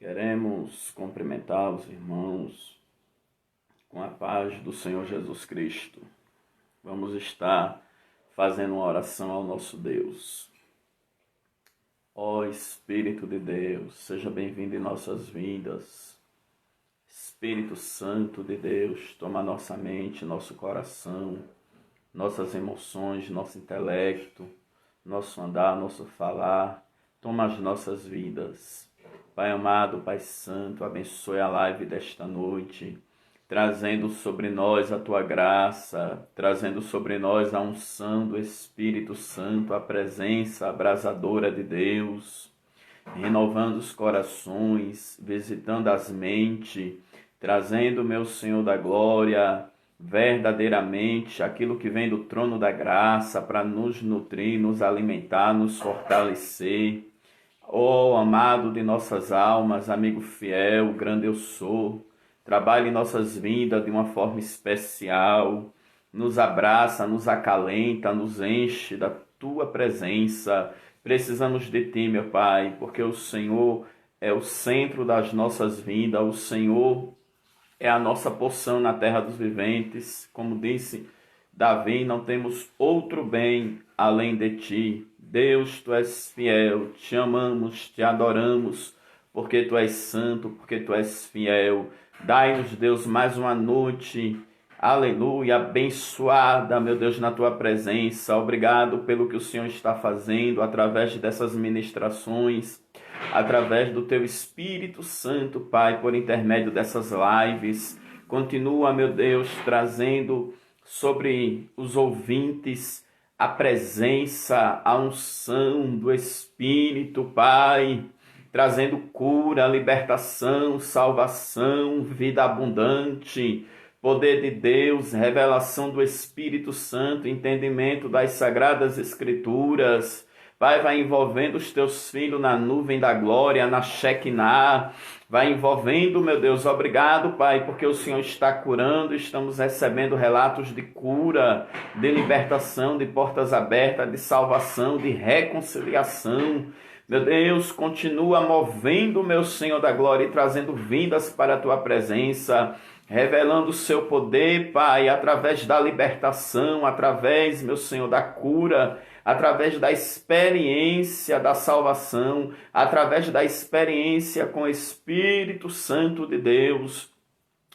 Queremos cumprimentar os irmãos com a paz do Senhor Jesus Cristo. Vamos estar fazendo uma oração ao nosso Deus. Ó Espírito de Deus, seja bem-vindo em nossas vidas. Espírito Santo de Deus, toma nossa mente, nosso coração, nossas emoções, nosso intelecto, nosso andar, nosso falar, toma as nossas vidas. Pai amado, Pai Santo, abençoe a live desta noite, trazendo sobre nós a Tua graça, trazendo sobre nós a unção do Espírito Santo, a presença abrasadora de Deus, renovando os corações, visitando as mentes, trazendo, meu Senhor da glória, verdadeiramente aquilo que vem do trono da graça para nos nutrir, nos alimentar, nos fortalecer. Ó amado de nossas almas, amigo fiel, grande eu sou, trabalhe em nossas vidas de uma forma especial, nos abraça, nos acalenta, nos enche da Tua presença. Precisamos de Ti, meu Pai, porque o Senhor é o centro das nossas vidas, o Senhor é a nossa porção na terra dos viventes. Como disse Davi, não temos outro bem além de Ti. Deus, Tu és fiel, Te amamos, Te adoramos, porque Tu és santo, porque Tu és fiel. Dai-nos, Deus, mais uma noite, aleluia, abençoada, meu Deus, na Tua presença. Obrigado pelo que o Senhor está fazendo através dessas ministrações, através do Teu Espírito Santo, Pai, por intermédio dessas lives. Continua, meu Deus, trazendo sobre os ouvintes a presença, a unção do Espírito, Pai, trazendo cura, libertação, salvação, vida abundante, poder de Deus, revelação do Espírito Santo, entendimento das Sagradas Escrituras. Pai, vai envolvendo os Teus filhos na nuvem da glória, na Shekinah. Vai envolvendo, meu Deus. Obrigado, Pai, porque o Senhor está curando. Estamos recebendo relatos de cura, de libertação, de portas abertas, de salvação, de reconciliação. Meu Deus, continua movendo, meu Senhor da glória, e trazendo vidas para a Tua presença, revelando o Seu poder, Pai, através da libertação, através, meu Senhor, da cura, através da experiência da salvação, através da experiência com o Espírito Santo de Deus.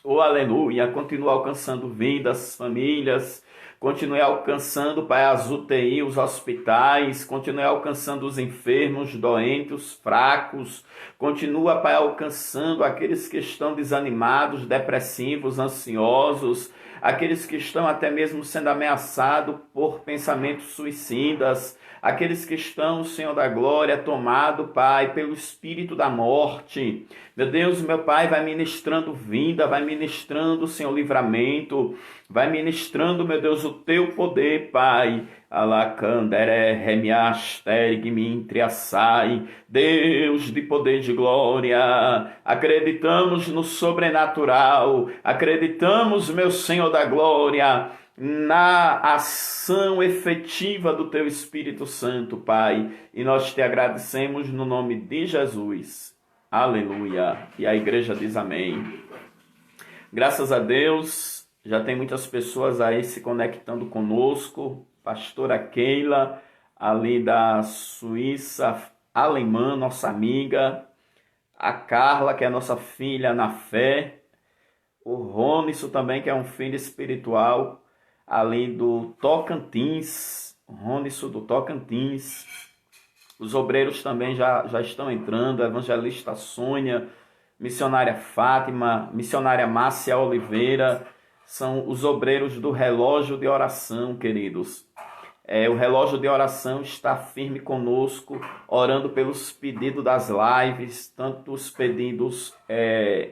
Oh, aleluia! Continua alcançando vidas, famílias, continue alcançando, Pai, as UTI, os hospitais, continue alcançando os enfermos, doentes, os fracos, continua, Pai, alcançando aqueles que estão desanimados, depressivos, ansiosos, aqueles que estão até mesmo sendo ameaçados por pensamentos suicidas, aqueles que estão, Senhor da glória, tomado, Pai, pelo espírito da morte. Meu Deus, meu Pai, vai ministrando vida, vai ministrando, Senhor, livramento, vai ministrando, meu Deus, o Teu poder, Pai. Alacandere, remiaster, mintriaçai, Deus de poder de glória, acreditamos no sobrenatural, acreditamos, meu Senhor da glória, na ação efetiva do Teu Espírito Santo, Pai, e nós Te agradecemos no nome de Jesus. Aleluia. E a igreja diz amém. Graças a Deus, já tem muitas pessoas aí se conectando conosco. Pastora Keila, ali da Suíça alemã, nossa amiga. A Carla, que é nossa filha na fé. O Ronisso também, que é um filho espiritual, ali do Tocantins. Ronisso do Tocantins. Os obreiros também já estão entrando. Evangelista Sônia, missionária Fátima, missionária Márcia Oliveira. São os obreiros do relógio de oração, queridos. O relógio de oração está firme conosco, orando pelos pedidos das lives, tanto os pedidos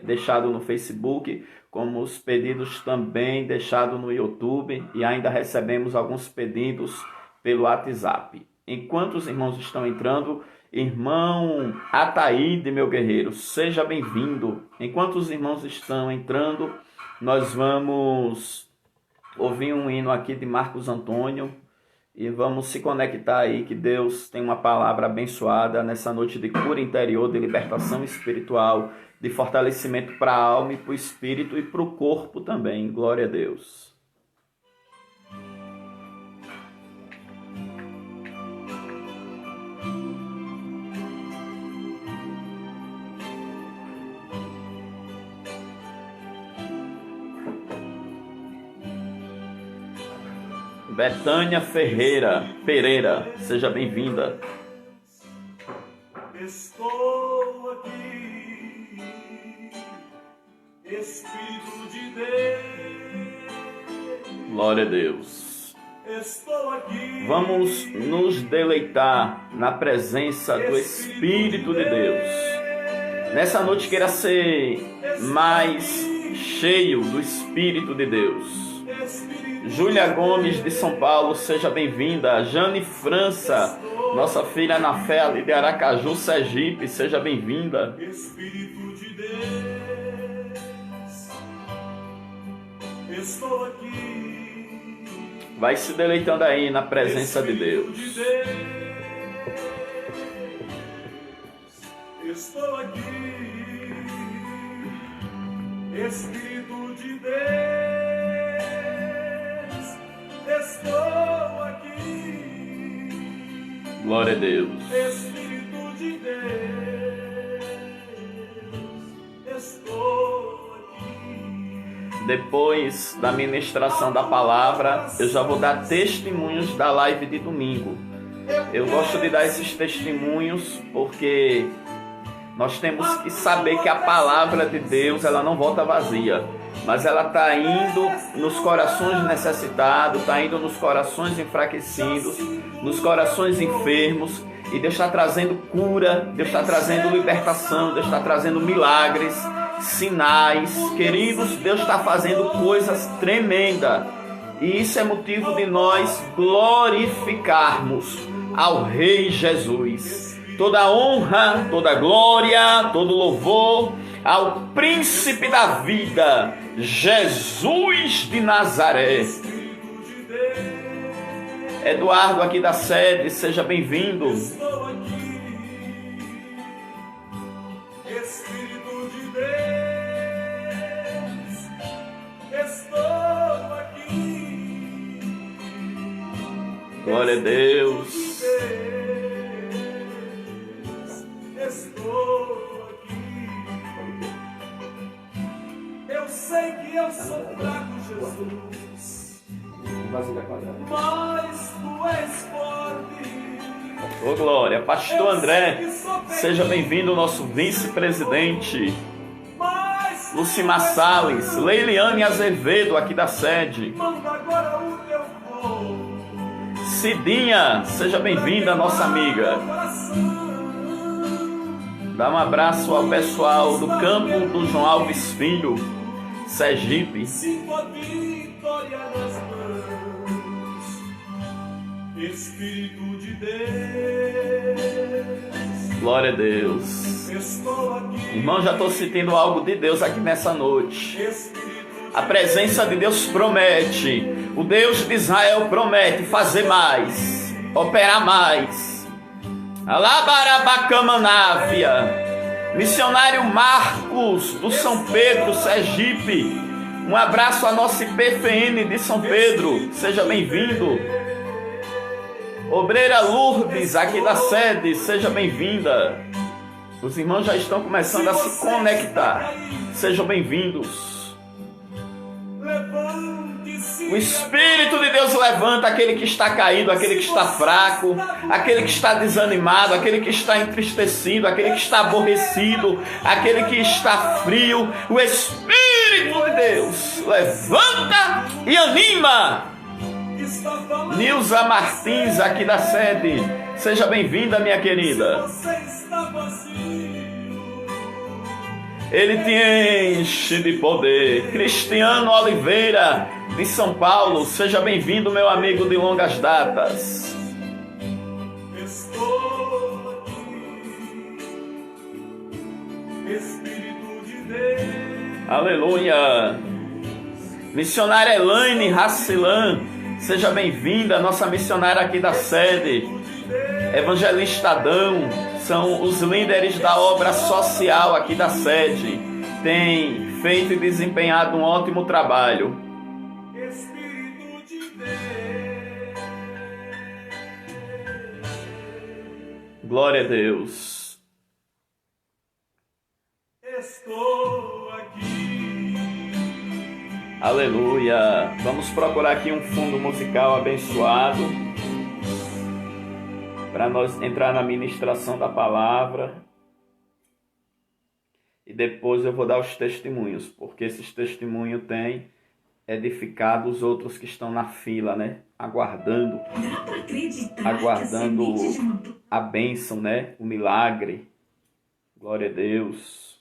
deixados no Facebook, como os pedidos também deixados no YouTube, e ainda recebemos alguns pedidos pelo WhatsApp. Enquanto os irmãos estão entrando, irmão Ataíde, meu guerreiro, seja bem-vindo. Enquanto os irmãos estão entrando, nós vamos ouvir um hino aqui de Marcos Antônio, E vamos se conectar aí, que Deus tem uma palavra abençoada nessa noite de cura interior, de libertação espiritual, de fortalecimento para a alma e para o espírito e para o corpo também. Glória a Deus. Betânia Pereira, seja bem-vinda. Estou aqui, Espírito de Deus. Glória a Deus. Estou aqui. Vamos nos deleitar na presença do Espírito de Deus. Nessa noite queira ser mais cheio do Espírito de Deus. Júlia Gomes de São Paulo, seja bem-vinda. Jane França, nossa filha na fé ali de Aracaju, Sergipe, seja bem-vinda. Espírito de Deus, estou aqui. Vai se deleitando aí na presença de Deus. Estou aqui, Espírito de Deus, estou aqui. Glória a Deus. Espírito de Deus, estou aqui. Depois da ministração da palavra, eu já vou dar testemunhos da live de domingo. Eu gosto de dar esses testemunhos porque nós temos que saber que a palavra de Deus, ela não volta vazia, mas ela está indo nos corações necessitados, está indo nos corações enfraquecidos, nos corações enfermos, e Deus está trazendo cura, Deus está trazendo libertação, Deus está trazendo milagres, sinais. Queridos, Deus está fazendo coisas tremendas, e isso é motivo de nós glorificarmos ao Rei Jesus. Toda honra, toda glória, todo louvor ao Príncipe da vida, Jesus de Nazaré. Eduardo aqui da sede, seja bem-vindo. Estou aqui, Espírito de Deus, estou aqui. Glória a Deus. Estou aqui. Eu sei que eu sou fraco, Jesus, mas tu és forte. Ô glória, Pastor André, seja bem-vindo, nosso vice-presidente. Lucimar Salles, Leiliane Azevedo aqui da sede. Manda agora o teu fogo. Cidinha, seja bem-vinda, nossa amiga. Dá um abraço ao pessoal do campo do João Alves Filho, Sergipe. Sinto a vitória nas mãos, Espírito de Deus. Glória a Deus. Estou aqui. Irmão, já estou sentindo algo de Deus aqui nessa noite. Espírito A presença de Deus promete, o Deus de Israel promete fazer mais, operar mais. Alabarabacamanávia, missionário Marcos do São Pedro, Sergipe. Um abraço à nossa IPFN de São Pedro, seja bem-vindo. Obreira Lourdes aqui da sede, seja bem-vinda. Os irmãos já estão começando a se conectar, sejam bem-vindos. O Espírito de Deus levanta aquele que está caído, aquele que está fraco, aquele que está desanimado, aquele que está entristecido, aquele que está aborrecido, aquele que está frio. O Espírito de Deus levanta e anima. Nilza Martins aqui da sede, seja bem-vinda, minha querida. Ele te enche de poder. Cristiano Oliveira de São Paulo, seja bem-vindo, meu amigo de longas datas. Estou aqui, Espírito de Deus. Aleluia. Missionária Elaine Racilan, Seja bem-vinda, nossa missionária aqui da sede, Evangelista Adão, são os líderes da obra social aqui da sede. Tem feito e desempenhado um ótimo trabalho. Espírito de Deus, Glória a Deus. estou aqui. Aleluia. Vamos procurar aqui um fundo musical abençoado para nós entrar na ministração da palavra. E depois eu vou dar os testemunhos, porque esses testemunhos têm edificado os outros que estão na fila, né? Aguardando a bênção, né? O milagre. Glória a Deus.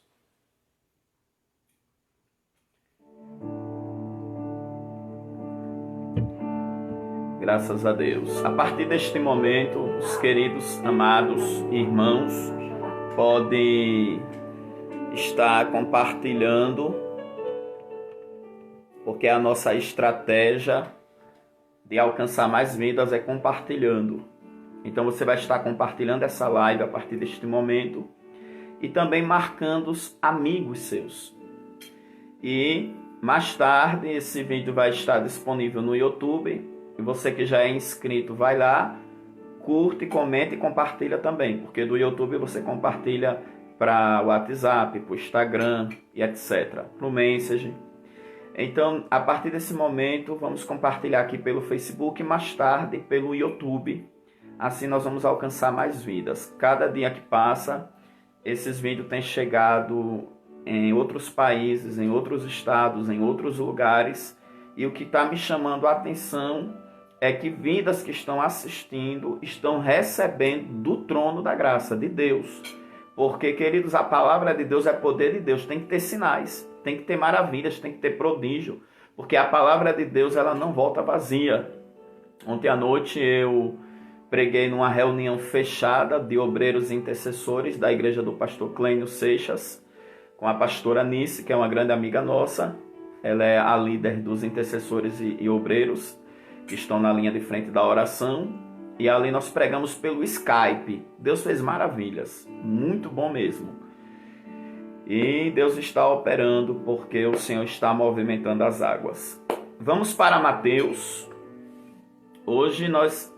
Graças a Deus. A partir deste momento, os queridos, amados irmãos podem estar compartilhando, porque a nossa estratégia de alcançar mais vidas é compartilhando. Então você vai estar compartilhando essa live a partir deste momento e também marcando os amigos seus. E mais tarde esse vídeo vai estar disponível no YouTube. E você que já é inscrito, vai lá, curte, comenta e compartilha também, porque do YouTube você compartilha para o WhatsApp, para o Instagram e etc. Para o Messenger. Então, a partir desse momento, vamos compartilhar aqui pelo Facebook e mais tarde pelo YouTube. Assim nós vamos alcançar mais vidas. Cada dia que passa, esses vídeos têm chegado em outros países, em outros estados, em outros lugares. E o que está me chamando a atenção é que vidas que estão assistindo estão recebendo do trono da graça de Deus. Porque, queridos, a palavra de Deus é poder de Deus. Tem que ter sinais, tem que ter maravilhas, tem que ter prodígio. Porque a palavra de Deus, ela não volta vazia. Ontem à noite eu preguei numa reunião fechada de obreiros e intercessores da igreja do pastor Clênio Seixas, com a pastora Nice, que é uma grande amiga nossa. Ela é a líder dos intercessores e obreiros que estão na linha de frente da oração. E ali nós pregamos pelo Skype. Deus fez maravilhas. Muito bom mesmo. E Deus está operando porque o Senhor está movimentando as águas. Vamos para Mateus. Hoje nós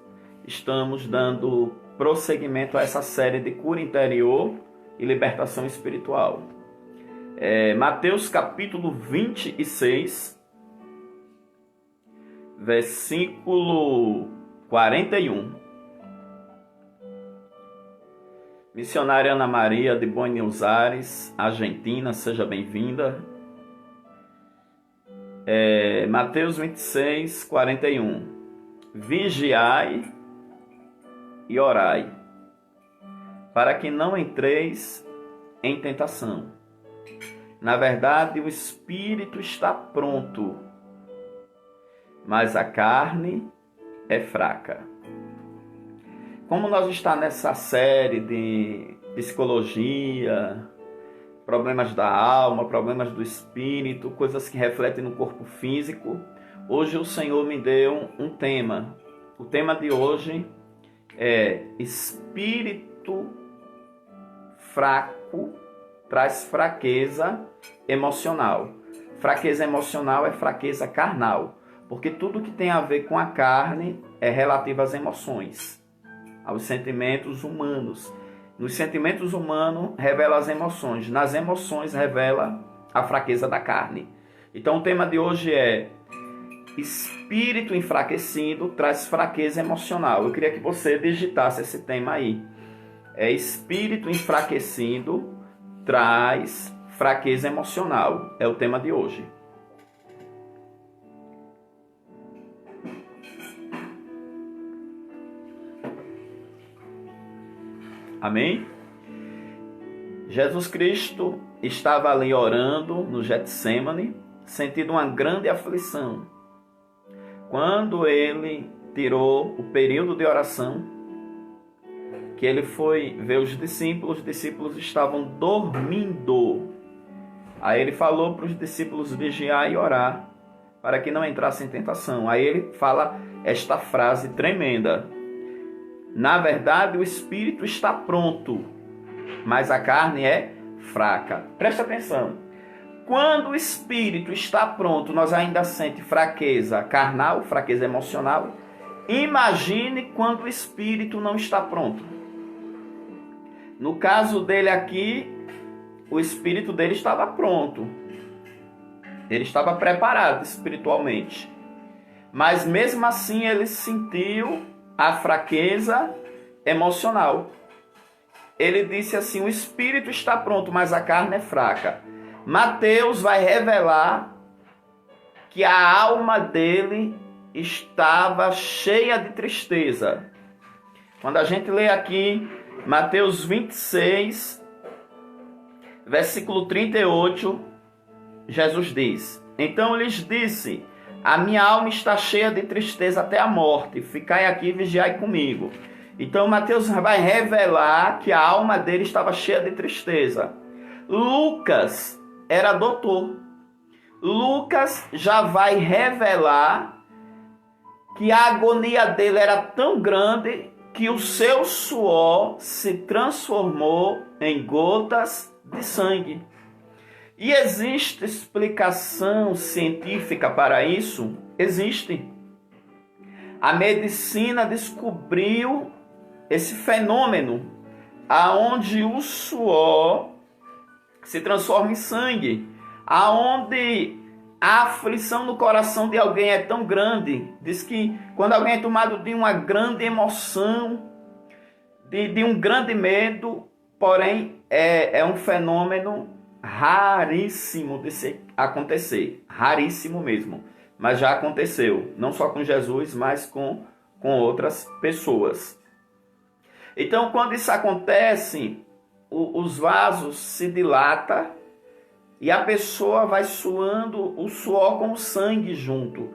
estamos dando prosseguimento a essa série de cura interior e libertação espiritual. Mateus capítulo 26, versículo 41. Missionária Ana Maria de Buenos Aires, Argentina, seja bem-vinda. Mateus 26, 41. Vigiai e orai, para que não entreis em tentação. Na verdade, o espírito está pronto, mas a carne é fraca. Como nós estamos nessa série de psicologia, problemas da alma, problemas do espírito, coisas que refletem no corpo físico, hoje o Senhor me deu um tema. O tema de hoje é espírito fraco traz fraqueza emocional. Fraqueza emocional é fraqueza carnal, porque tudo que tem a ver com a carne é relativo às emoções, aos sentimentos humanos. Nos sentimentos humanos revela as emoções, nas emoções revela a fraqueza da carne. Então o tema de hoje é espírito enfraquecido traz fraqueza emocional. Eu queria que você digitasse esse tema aí. Espírito enfraquecido traz fraqueza emocional. É o tema de hoje. Amém? Jesus Cristo estava ali orando no Getsêmani, sentindo uma grande aflição. Quando ele tirou o período de oração, que ele foi ver os discípulos estavam dormindo. Aí ele falou para os discípulos vigiar e orar, para que não entrasse em tentação. Aí ele fala esta frase tremenda: na verdade, o espírito está pronto, mas a carne é fraca. Presta atenção. Quando o espírito está pronto, nós ainda sente fraqueza carnal, fraqueza emocional. Imagine quando o espírito não está pronto. No caso dele aqui, o espírito dele estava pronto. Ele estava preparado espiritualmente. Mas mesmo assim ele sentiu a fraqueza emocional. Ele disse assim: o espírito está pronto, mas a carne é fraca. Mateus vai revelar que a alma dele estava cheia de tristeza. Quando a gente lê aqui Mateus 26, versículo 38, Jesus diz: então lhes disse: a minha alma está cheia de tristeza até a morte, ficai aqui e vigiai comigo. Então Mateus vai revelar que a alma dele estava cheia de tristeza. Lucas era doutor. Lucas já vai revelar que a agonia dele era tão grande que o seu suor se transformou em gotas de sangue. E existe explicação científica para isso? Existe. A medicina descobriu esse fenômeno, aonde o suor se transforma em sangue, aonde a aflição no coração de alguém é tão grande. Diz que quando alguém é tomado de uma grande emoção, de um grande medo, porém é um fenômeno raríssimo de se acontecer, raríssimo mesmo, mas já aconteceu, não só com Jesus, mas com outras pessoas. Então, quando isso acontece, os vasos se dilatam e a pessoa vai suando o suor com o sangue junto.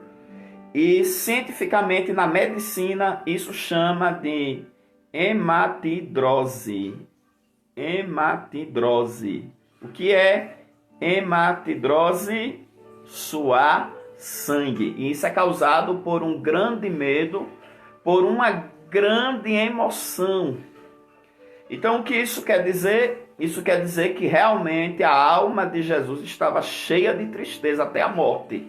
E cientificamente, na medicina, isso chama de hematidrose. Hematidrose. O que é hematidrose? Suar sangue. E isso é causado por um grande medo, por uma grande emoção. Então, o que isso quer dizer? Isso quer dizer que realmente a alma de Jesus estava cheia de tristeza até a morte.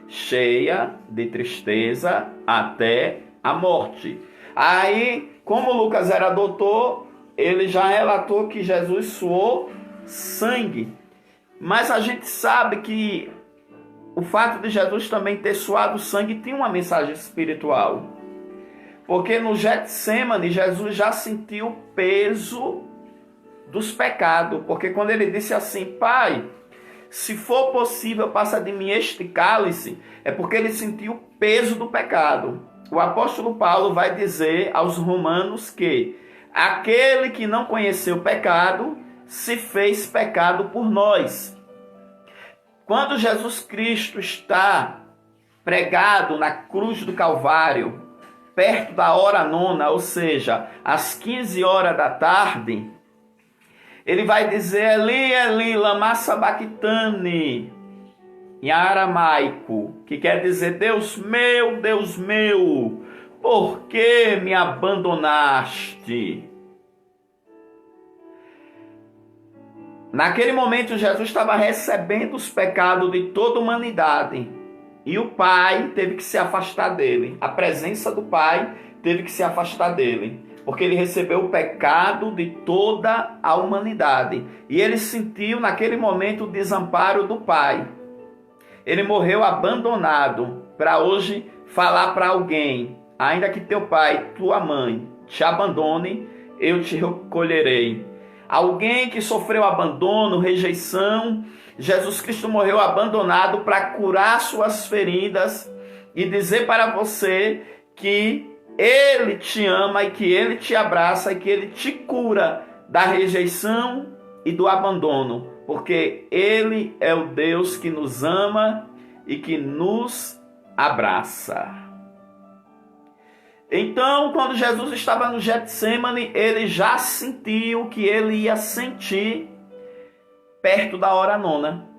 Cheia de tristeza até a morte. Aí, como Lucas era doutor, ele já relatou que Jesus suou sangue. Mas a gente sabe que o fato de Jesus também ter suado sangue tinha uma mensagem espiritual. Porque no Getsemane, Jesus já sentiu o peso dos pecados. Porque quando ele disse assim: Pai, se for possível, passa de mim este cálice, é porque ele sentiu o peso do pecado. O apóstolo Paulo vai dizer aos romanos que aquele que não conheceu o pecado se fez pecado por nós. Quando Jesus Cristo está pregado na cruz do Calvário, perto da hora nona, ou seja, às 15 horas da tarde, ele vai dizer: Eli, Eli, lama sabachthani, em aramaico, que quer dizer: Deus meu, por que me abandonaste? Naquele momento, Jesus estava recebendo os pecados de toda a humanidade. E o Pai teve que se afastar dele. A presença do Pai teve que se afastar dele. Porque ele recebeu o pecado de toda a humanidade. E ele sentiu naquele momento o desamparo do Pai. Ele morreu abandonado. Para hoje falar para alguém: ainda que teu pai, tua mãe te abandone, eu te recolherei. Alguém que sofreu abandono, rejeição, Jesus Cristo morreu abandonado para curar suas feridas e dizer para você que Ele te ama e que Ele te abraça e que Ele te cura da rejeição e do abandono, porque Ele é o Deus que nos ama e que nos abraça. Então, quando Jesus estava no Getsemane, ele já sentiu o que ele ia sentir perto da hora nona: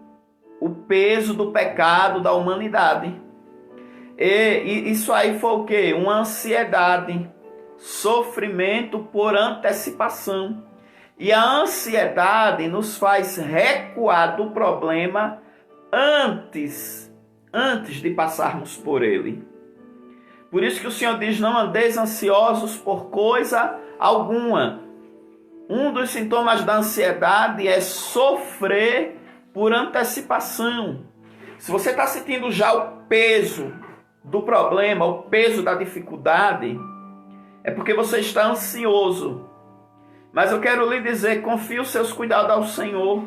o peso do pecado da humanidade. E isso aí foi o quê? Uma ansiedade, sofrimento por antecipação. E a ansiedade nos faz recuar do problema antes de passarmos por ele. Por isso que o Senhor diz: não andeis ansiosos por coisa alguma. Um dos sintomas da ansiedade é sofrer por antecipação. Se você está sentindo já o peso do problema, o peso da dificuldade, é porque você está ansioso. Mas eu quero lhe dizer, confie os seus cuidados ao Senhor.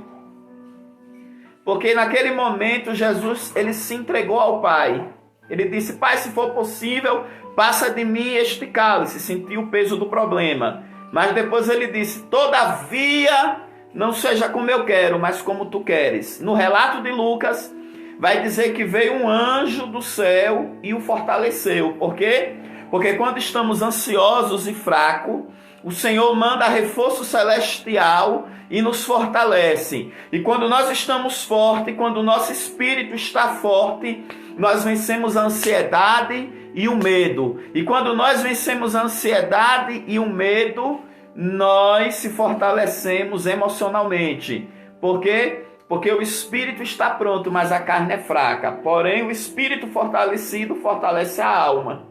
Porque naquele momento Jesus, ele se entregou ao Pai. Ele disse: Pai, se for possível, passa de mim este cálice. Sentiu o peso do problema. Mas depois ele disse: todavia, não seja como eu quero, mas como tu queres. No relato de Lucas, vai dizer que veio um anjo do céu e o fortaleceu. Por quê? Porque quando estamos ansiosos e fracos, o Senhor manda reforço celestial e nos fortalece. E quando nós estamos fortes, quando o nosso espírito está forte, nós vencemos a ansiedade e o medo. E quando nós vencemos a ansiedade e o medo, nós se fortalecemos emocionalmente. Por quê? Porque o espírito está pronto, mas a carne é fraca. Porém, o espírito fortalecido fortalece a alma.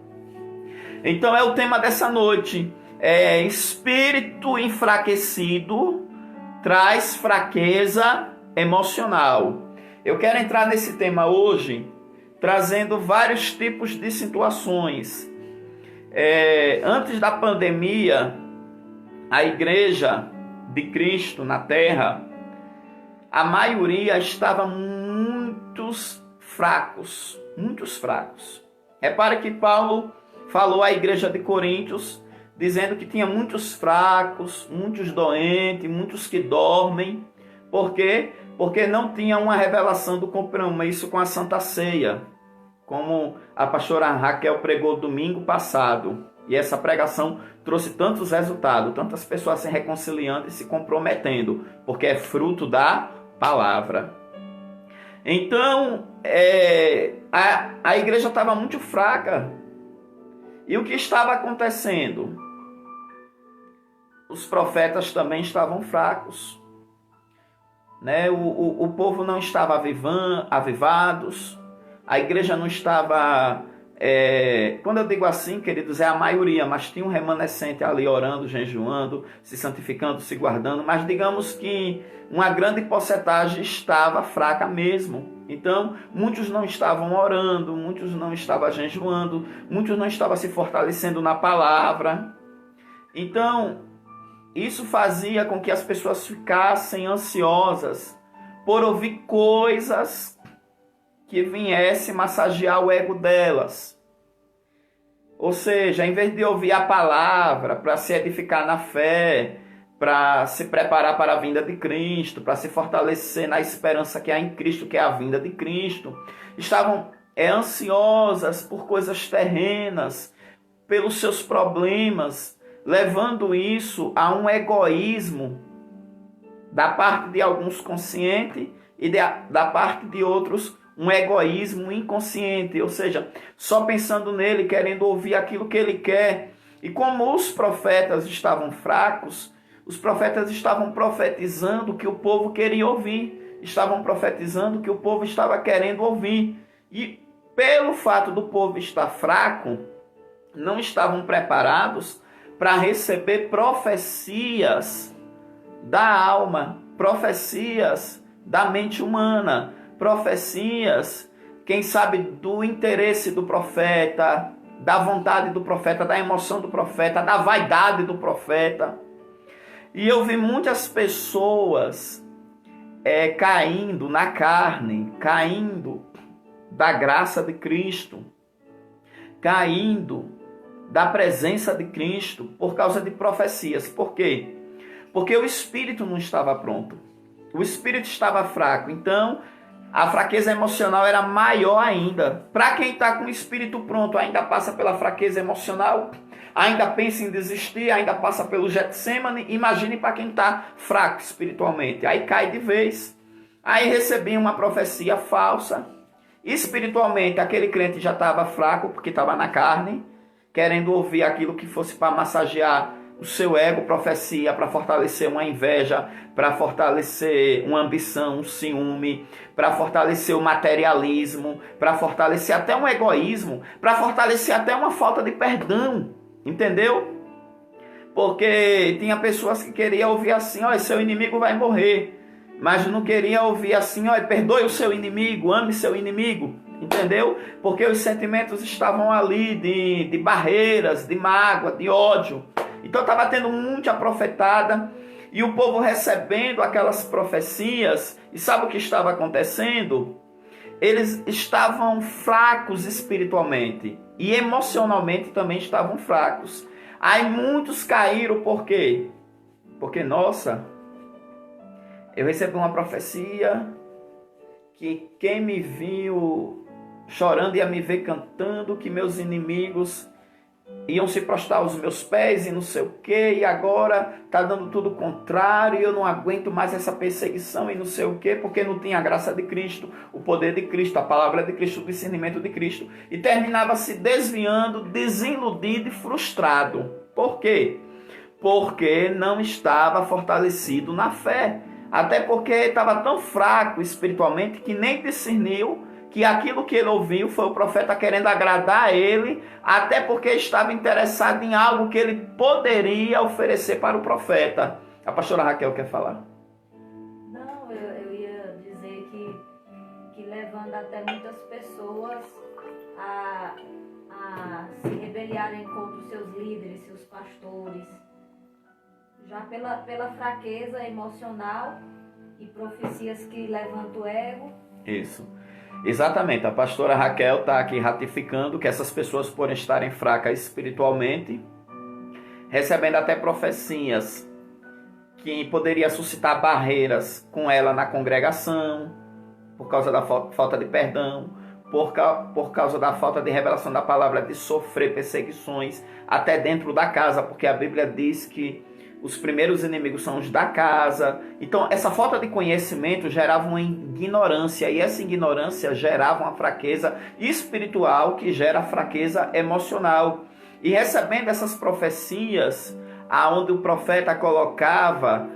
Então é o tema dessa noite. Espírito enfraquecido traz fraqueza emocional. Eu quero entrar nesse tema hoje trazendo vários tipos de situações. Antes da pandemia, a igreja de Cristo na terra, a maioria estava muito fracos. Repare que Paulo falou à igreja de Coríntios, dizendo que tinha muitos fracos, muitos doentes, muitos que dormem. Por quê? Porque não tinha uma revelação do compromisso com a Santa Ceia, como a pastora Raquel pregou domingo passado. E essa pregação trouxe tantos resultados, tantas pessoas se reconciliando e se comprometendo, porque é fruto da palavra. Então, a igreja estava muito fraca. E o que estava acontecendo? Os profetas também estavam fracos. O povo não estava avivados, a igreja não estava... quando eu digo assim, queridos, é a maioria, mas tinha um remanescente ali orando, jejuando, se santificando, se guardando, mas digamos que uma grande porcentagem estava fraca mesmo. Então, muitos não estavam orando, muitos não estavam jejuando, muitos não estavam se fortalecendo na palavra. Então, isso fazia com que as pessoas ficassem ansiosas por ouvir coisas que viessem massagear o ego delas. Ou seja, em vez de ouvir a palavra para se edificar na fé, para se preparar para a vinda de Cristo, para se fortalecer na esperança que há em Cristo, que é a vinda de Cristo, estavam ansiosas por coisas terrenas, pelos seus problemas, levando isso a um egoísmo da parte de alguns consciente e da parte de outros um egoísmo inconsciente, ou seja, só pensando nele, querendo ouvir aquilo que ele quer. E como os profetas estavam fracos, os profetas estavam profetizando o que o povo queria ouvir, estavam profetizando o que o povo estava querendo ouvir. E pelo fato do povo estar fraco, não estavam preparados para receber profecias da alma, profecias da mente humana, profecias, quem sabe, do interesse do profeta, da vontade do profeta, da emoção do profeta, da vaidade do profeta. E eu vi muitas pessoas caindo na carne, caindo da graça de Cristo, caindo da presença de Cristo por causa de profecias. Por quê? Porque o espírito não estava pronto. O espírito estava fraco. Então, a fraqueza emocional era maior ainda. Para quem está com o espírito pronto, ainda passa pela fraqueza emocional, ainda pensa em desistir, ainda passa pelo Getsemane. Imagine para quem está fraco espiritualmente. Aí cai de vez. Aí recebi uma profecia falsa. Espiritualmente, aquele crente já estava fraco, porque estava na carne, querendo ouvir aquilo que fosse para massagear o seu ego, profecia, para fortalecer uma inveja, para fortalecer uma ambição, um ciúme, para fortalecer o materialismo, para fortalecer até um egoísmo, para fortalecer até uma falta de perdão, entendeu? Porque tinha pessoas que queriam ouvir assim, olha, seu inimigo vai morrer, mas não queria ouvir assim, olha, perdoe o seu inimigo, ame seu inimigo, entendeu? Porque os sentimentos estavam ali de barreiras, de mágoa, de ódio. Então estava tendo muita profetada e o povo recebendo aquelas profecias. E sabe o que estava acontecendo? Eles estavam fracos espiritualmente e emocionalmente também estavam fracos. Aí muitos caíram, por quê? Porque, nossa, eu recebi uma profecia que quem me viu chorando ia me ver cantando, que meus inimigos iam se prostrar aos meus pés e não sei o que, e agora está dando tudo contrário, e eu não aguento mais essa perseguição e não sei o que, porque não tinha a graça de Cristo, o poder de Cristo, a palavra de Cristo, o discernimento de Cristo, e terminava se desviando, desiludido e frustrado. Por quê? Porque não estava fortalecido na fé, até porque estava tão fraco espiritualmente que nem discerniu que aquilo que ele ouviu foi o profeta querendo agradar a ele, até porque estava interessado em algo que ele poderia oferecer para o profeta. A pastora Raquel quer falar? Não, eu ia dizer que levando até muitas pessoas a se rebeliarem contra os seus líderes, seus pastores, já pela fraqueza emocional e profecias que levantam o ego. Isso. Exatamente, a pastora Raquel está aqui ratificando que essas pessoas, por estarem fracas espiritualmente, recebendo até profecias que poderia suscitar barreiras com ela na congregação, por causa da falta de perdão, por causa da falta de revelação da palavra, de sofrer perseguições até dentro da casa, porque a Bíblia diz que os primeiros inimigos são os da casa. Então, essa falta de conhecimento gerava uma ignorância, e essa ignorância gerava uma fraqueza espiritual que gera fraqueza emocional. E recebendo essas profecias, aonde o profeta colocava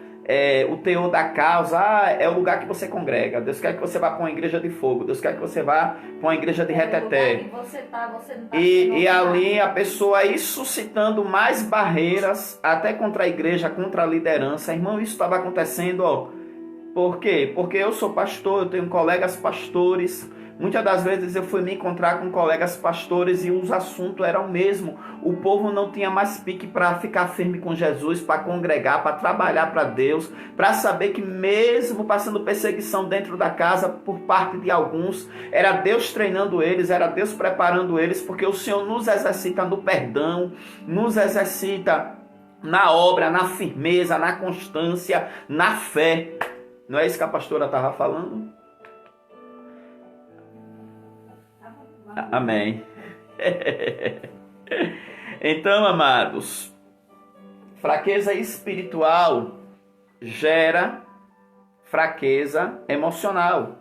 o teor da causa, é o lugar que você congrega, Deus quer que você vá para uma igreja de fogo, Deus quer que você vá para uma igreja de reteté. Você não tá E ali a pessoa ir suscitando mais barreiras, até contra a igreja, contra a liderança. Irmão, isso estava acontecendo, ó. Por quê? Porque eu sou pastor, eu tenho colegas pastores. Muitas das vezes eu fui me encontrar com colegas pastores e os assuntos eram o mesmo. O povo não tinha mais pique para ficar firme com Jesus, para congregar, para trabalhar para Deus, para saber que mesmo passando perseguição dentro da casa por parte de alguns, era Deus treinando eles, era Deus preparando eles, porque o Senhor nos exercita no perdão, nos exercita na obra, na firmeza, na constância, na fé. Não é isso que a pastora estava falando? Amém. Então, amados, fraqueza espiritual gera fraqueza emocional.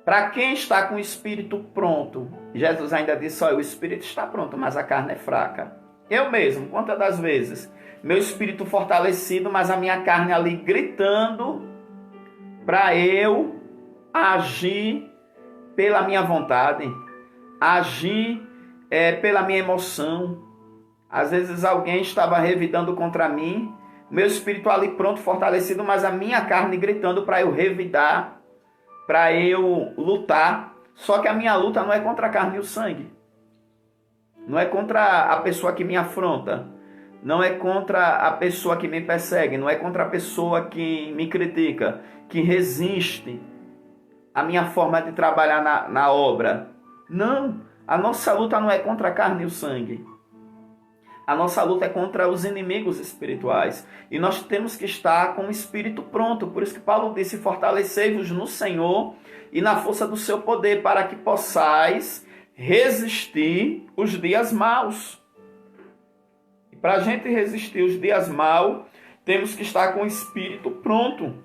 Para quem está com o espírito pronto, Jesus ainda disse, olha, o espírito está pronto, mas a carne é fraca. Eu mesmo, quantas das vezes, meu espírito fortalecido, mas a minha carne ali gritando para eu agir pela minha vontade, agir pela minha emoção. Às vezes alguém estava revidando contra mim, meu espírito ali pronto, fortalecido, mas a minha carne gritando para eu revidar, para eu lutar. Só que a minha luta não é contra a carne e o sangue. Não é contra a pessoa que me afronta. Não é contra a pessoa que me persegue. Não é contra a pessoa que me critica, que resiste a minha forma de trabalhar na obra. Não, a nossa luta não é contra a carne e o sangue. A nossa luta é contra os inimigos espirituais. E nós temos que estar com o espírito pronto. Por isso que Paulo disse, fortalecei-vos no Senhor e na força do seu poder, para que possais resistir os dias maus. E para a gente resistir os dias maus, temos que estar com o espírito pronto.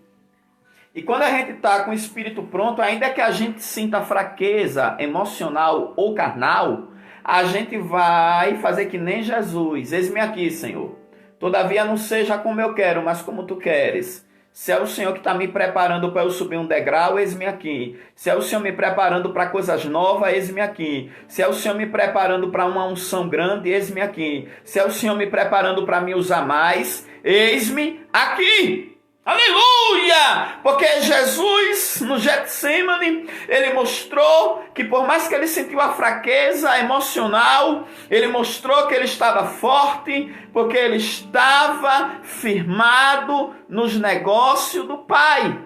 E quando a gente está com o espírito pronto, ainda que a gente sinta fraqueza emocional ou carnal, a gente vai fazer que nem Jesus. Eis-me aqui, Senhor. Todavia não seja como eu quero, mas como tu queres. Se é o Senhor que está me preparando para eu subir um degrau, eis-me aqui. Se é o Senhor me preparando para coisas novas, eis-me aqui. Se é o Senhor me preparando para uma unção grande, eis-me aqui. Se é o Senhor me preparando para me usar mais, eis-me aqui. Aleluia! Porque Jesus, no Getsemane, ele mostrou que por mais que ele sentiu a fraqueza emocional, ele mostrou que ele estava forte, porque ele estava firmado nos negócios do Pai.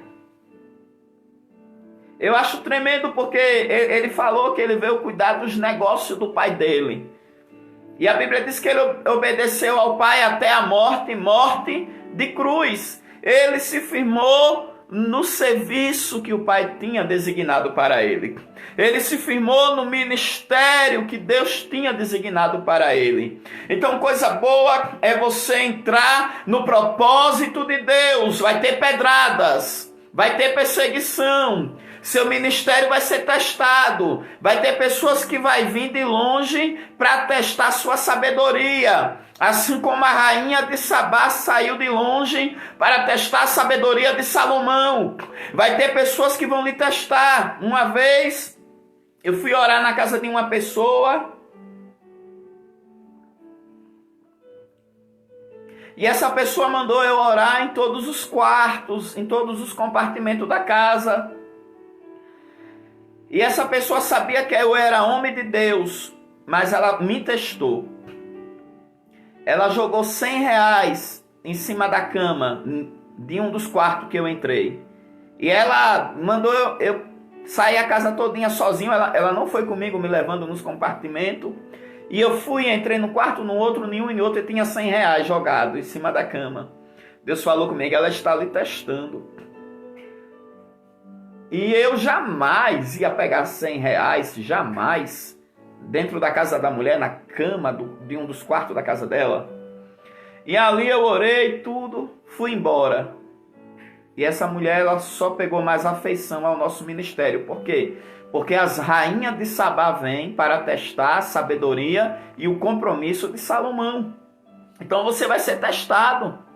Eu acho tremendo porque ele falou que ele veio cuidar dos negócios do Pai dele. E a Bíblia diz que ele obedeceu ao Pai até a morte, morte de cruz. Ele se firmou no serviço que o Pai tinha designado para ele. Ele se firmou no ministério que Deus tinha designado para ele. Então, coisa boa é você entrar no propósito de Deus. Vai ter pedradas, vai ter perseguição. Seu ministério vai ser testado. Vai ter pessoas que vai vir de longe para testar sua sabedoria. Assim como a rainha de Sabá saiu de longe para testar a sabedoria de Salomão. Vai ter pessoas que vão lhe testar. Uma vez, eu fui orar na casa de uma pessoa. E essa pessoa mandou eu orar em todos os quartos, em todos os compartimentos da casa. E essa pessoa sabia que eu era homem de Deus, mas ela me testou. Ela jogou R$100 em cima da cama de um dos quartos que eu entrei. E ela mandou eu sair a casa todinha sozinho. Ela não foi comigo me levando nos compartimentos. E eu fui, entrei no quarto, no outro, nenhum e outro, e tinha R$100 jogado em cima da cama. Deus falou comigo, ela está ali testando. E eu jamais ia pegar R$100, jamais, dentro da casa da mulher, na cama de um dos quartos da casa dela. E ali eu orei tudo, fui embora. E essa mulher, ela só pegou mais afeição ao nosso ministério. Por quê? Porque as rainhas de Sabá vêm para testar a sabedoria e o compromisso de Salomão. Então você vai ser testado.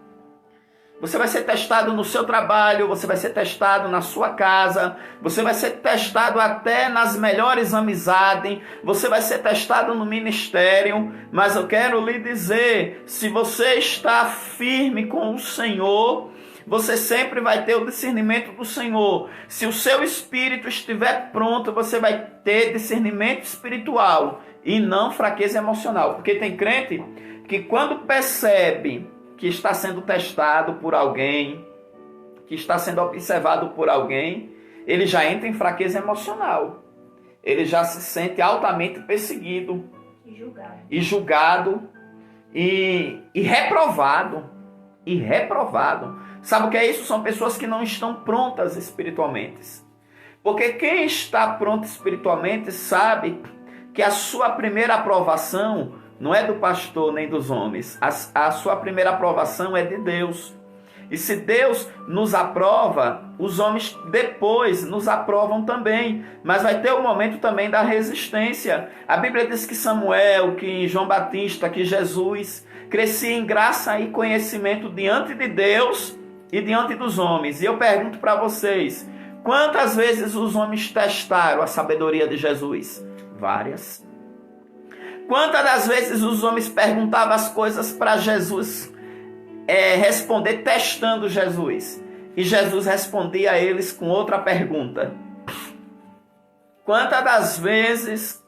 Você vai ser testado no seu trabalho, você vai ser testado na sua casa, você vai ser testado até nas melhores amizades, você vai ser testado no ministério, mas eu quero lhe dizer, se você está firme com o Senhor, você sempre vai ter o discernimento do Senhor. Se o seu espírito estiver pronto, você vai ter discernimento espiritual e não fraqueza emocional. Porque tem crente que quando percebe que está sendo testado por alguém, que está sendo observado por alguém, ele já entra em fraqueza emocional. Ele já se sente altamente perseguido e julgado e reprovado. E reprovado. Sabe o que é isso? São pessoas que não estão prontas espiritualmente. Porque quem está pronto espiritualmente sabe que a sua primeira aprovação não é do pastor nem dos homens. A sua primeira aprovação é de Deus. E se Deus nos aprova, os homens depois nos aprovam também. Mas vai ter o momento também da resistência. A Bíblia diz que Samuel, que João Batista, que Jesus crescia em graça e conhecimento diante de Deus e diante dos homens. E eu pergunto para vocês, quantas vezes os homens testaram a sabedoria de Jesus? Várias. Quantas das vezes os homens perguntavam as coisas para Jesus responder, testando Jesus? E Jesus respondia a eles com outra pergunta. Quantas das vezes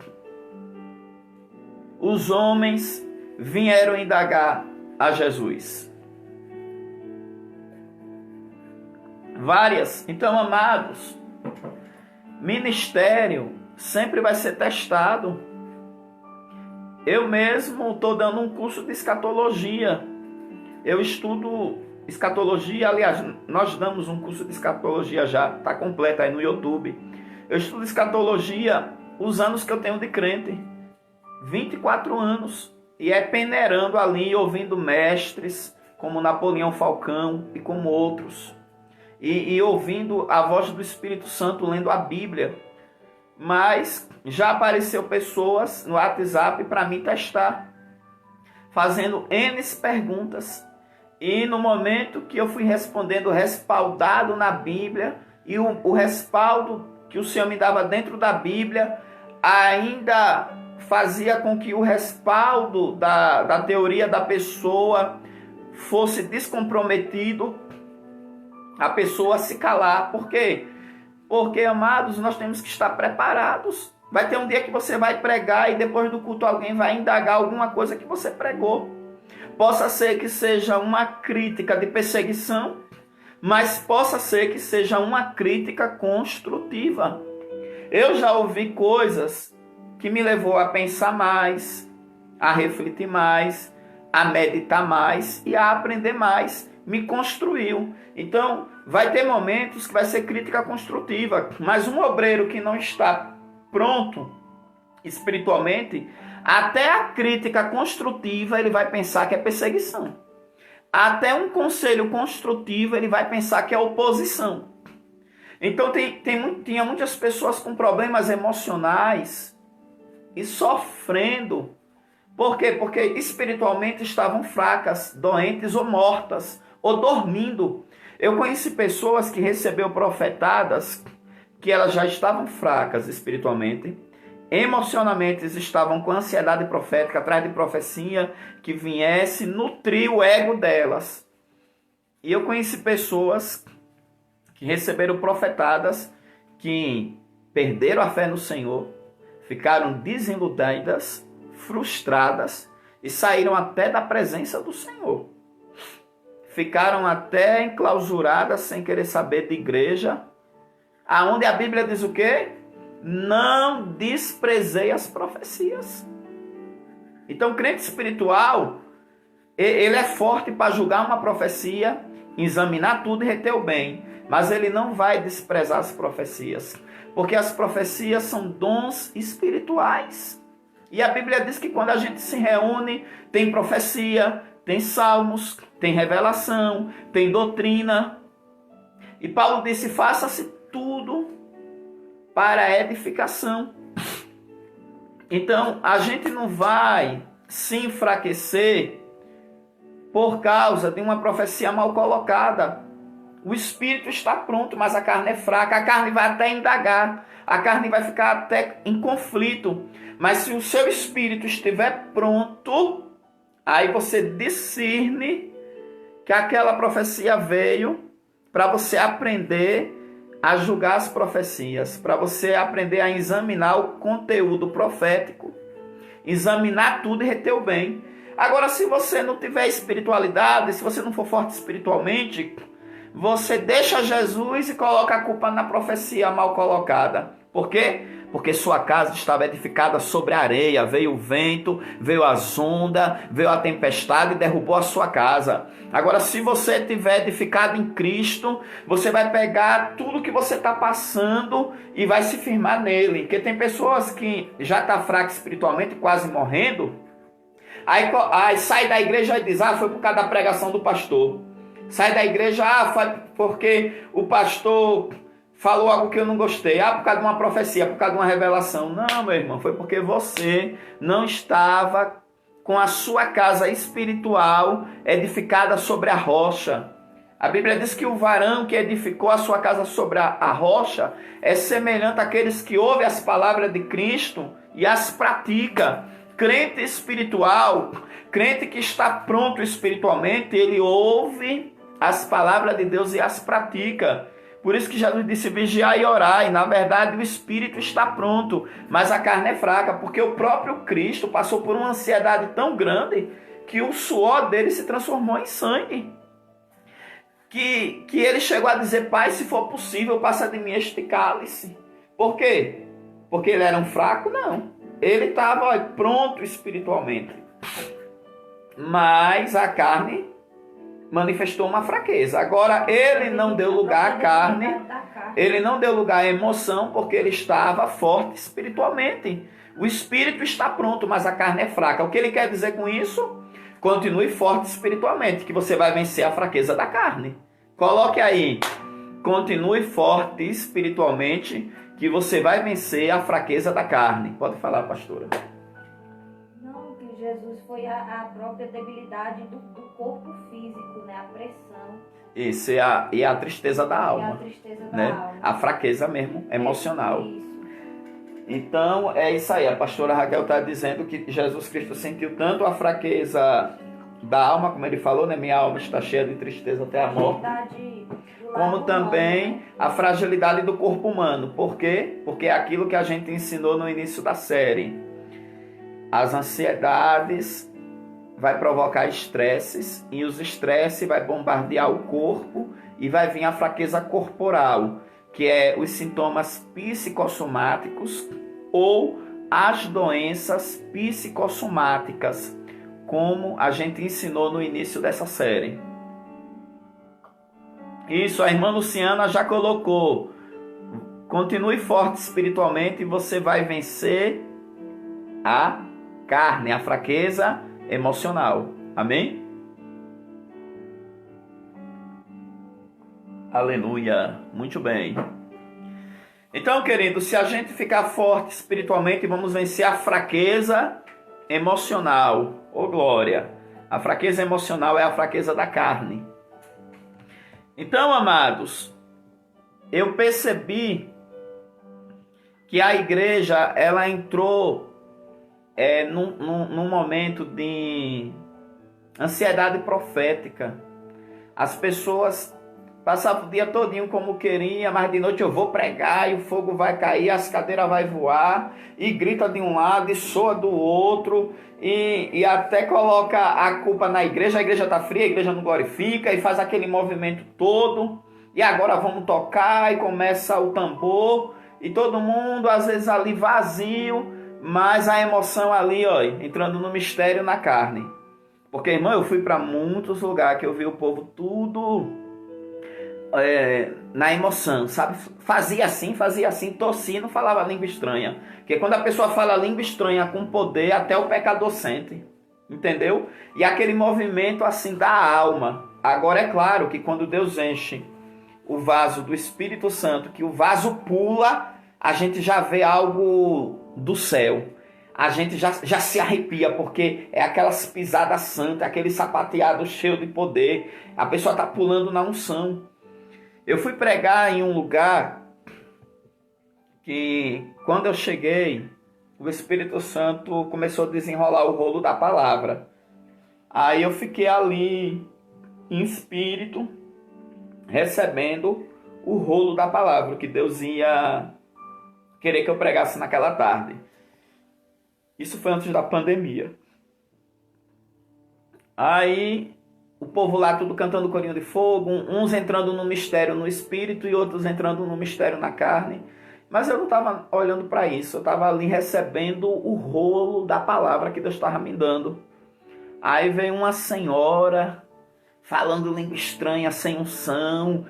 os homens vieram indagar a Jesus? Várias. Então, amados, ministério sempre vai ser testado. Eu mesmo estou dando um curso de escatologia. Eu estudo escatologia, aliás, nós damos um curso de escatologia já, está completo aí no YouTube. Eu estudo escatologia os anos que eu tenho de crente. 24 anos. E é peneirando ali, ouvindo mestres, como Napoleão Falcão e como outros. e ouvindo a voz do Espírito Santo lendo a Bíblia. Mas já apareceu pessoas no WhatsApp para me testar, fazendo N perguntas. E no momento que eu fui respondendo respaldado na Bíblia, e o respaldo que o Senhor me dava dentro da Bíblia ainda fazia com que o respaldo da teoria da pessoa fosse descomprometido, a pessoa se calar. Por quê? Porque, amados, nós temos que estar preparados. Vai ter um dia que você vai pregar e depois do culto alguém vai indagar alguma coisa que você pregou. Possa ser que seja uma crítica de perseguição, mas possa ser que seja uma crítica construtiva. Eu já ouvi coisas que me levou a pensar mais, a refletir mais, a meditar mais e a aprender mais. Me construiu. Então, vai ter momentos que vai ser crítica construtiva, mas um obreiro que não está pronto espiritualmente, até a crítica construtiva ele vai pensar que é perseguição. Até um conselho construtivo ele vai pensar que é oposição. Então tinha muitas pessoas com problemas emocionais e sofrendo. Por quê? Porque espiritualmente estavam fracas, doentes ou mortas, ou dormindo. Eu conheci pessoas que receberam profetadas que elas já estavam fracas espiritualmente, emocionalmente estavam com ansiedade profética, atrás de profecia que viesse nutrir o ego delas. E eu conheci pessoas que receberam profetadas que perderam a fé no Senhor, ficaram desiludidas, frustradas e saíram até da presença do Senhor. Ficaram até enclausuradas sem querer saber de igreja, aonde a Bíblia diz o quê? Não desprezei as profecias. Então, o crente espiritual, ele é forte para julgar uma profecia, examinar tudo e reter o bem. Mas ele não vai desprezar as profecias, porque as profecias são dons espirituais. E a Bíblia diz que quando a gente se reúne, tem profecia, tem salmos, tem revelação, tem doutrina. E Paulo disse, faça-se tudo para a edificação. Então, a gente não vai se enfraquecer por causa de uma profecia mal colocada. O espírito está pronto, mas a carne é fraca. A carne vai até indagar. A carne vai ficar até em conflito. Mas se o seu espírito estiver pronto, aí você discerne que aquela profecia veio para você aprender a julgar as profecias, para você aprender a examinar o conteúdo profético, examinar tudo e reter o bem. Agora, se você não tiver espiritualidade, se você não for forte espiritualmente, você deixa Jesus e coloca a culpa na profecia mal colocada. Por quê? Porque sua casa estava edificada sobre a areia, veio o vento, veio as ondas, veio a tempestade e derrubou a sua casa. Agora, se você estiver edificado em Cristo, você vai pegar tudo que você está passando e vai se firmar nele. Porque tem pessoas que já estão fracas espiritualmente, quase morrendo, aí sai da igreja e diz, foi por causa da pregação do pastor. Sai da igreja, foi porque o pastor falou algo que eu não gostei. Por causa de uma profecia, por causa de uma revelação. Não, meu irmão, foi porque você não estava com a sua casa espiritual edificada sobre a rocha. A Bíblia diz que o varão que edificou a sua casa sobre a rocha é semelhante àqueles que ouvem as palavras de Cristo e as pratica. Crente espiritual, crente que está pronto espiritualmente, ele ouve as palavras de Deus e as pratica. Por isso que Jesus disse, vigiar e orar. E na verdade o espírito está pronto, mas a carne é fraca, porque o próprio Cristo passou por uma ansiedade tão grande que o suor dele se transformou em sangue. Que ele chegou a dizer, Pai, se for possível, passa de mim este cálice. Por quê? Porque ele era um fraco? Não. Ele estava pronto espiritualmente. Mas a carne manifestou uma fraqueza. Agora, ele não deu lugar à carne, ele não deu lugar à emoção, porque ele estava forte espiritualmente. O espírito está pronto, mas a carne é fraca. O que ele quer dizer com isso? Continue forte espiritualmente, que você vai vencer a fraqueza da carne. Coloque aí, continue forte espiritualmente, que você vai vencer a fraqueza da carne. Pode falar, pastora. Não, que Jesus foi a própria debilidade do corpo físico, né? A pressão. Isso, e a tristeza da alma. E a tristeza da Né? alma. A fraqueza mesmo, emocional. Isso. Então, é isso aí. A pastora Raquel está dizendo que Jesus Cristo sentiu tanto a fraqueza da alma, como ele falou, né? Minha alma está cheia de tristeza até a morte. Como também a fragilidade do corpo humano. Por quê? Porque é aquilo que a gente ensinou no início da série. As ansiedades vai provocar estresses, e os estresses vai bombardear o corpo e vai vir a fraqueza corporal, que é os sintomas psicossomáticos ou as doenças psicossomáticas, como a gente ensinou no início dessa série. Isso, a irmã Luciana já colocou. Continue forte espiritualmente e você vai vencer a carne, a fraqueza emocional. Amém? Aleluia. Muito bem. Então, querido, se a gente ficar forte espiritualmente, vamos vencer a fraqueza emocional. Ô, glória! A fraqueza emocional é a fraqueza da carne. Então, amados, eu percebi que a igreja, ela entrou num momento de ansiedade profética. As pessoas passavam o dia todinho como queriam, mas de noite eu vou pregar e o fogo vai cair, as cadeiras vai voar, e grita de um lado e soa do outro, e até coloca a culpa na igreja. A igreja está fria, a igreja não glorifica, e faz aquele movimento todo, e agora vamos tocar, e começa o tambor, e todo mundo às vezes ali vazio, mas a emoção ali, ó, entrando no mistério na carne. Porque, irmão, eu fui para muitos lugares que eu vi o povo tudo na emoção, sabe? Fazia assim, tossia, não falava língua estranha. Porque quando a pessoa fala língua estranha com poder, até o pecador sente. Entendeu? E aquele movimento assim da alma. Agora é claro que quando Deus enche o vaso do Espírito Santo, que o vaso pula, a gente já vê algo do céu. A gente já se arrepia, porque é aquelas pisadas santas, aquele sapateado cheio de poder. A pessoa está pulando na unção. Eu fui pregar em um lugar que, quando eu cheguei, o Espírito Santo começou a desenrolar o rolo da palavra. Aí eu fiquei ali, em espírito, recebendo o rolo da palavra, que Deus ia querer que eu pregasse naquela tarde. Isso foi antes da pandemia. Aí o povo lá tudo cantando corinho de fogo, uns entrando no mistério no espírito e outros entrando no mistério na carne. Mas eu não estava olhando para isso, eu estava ali recebendo o rolo da palavra que Deus estava me dando. Aí veio uma senhora falando língua estranha, sem unção.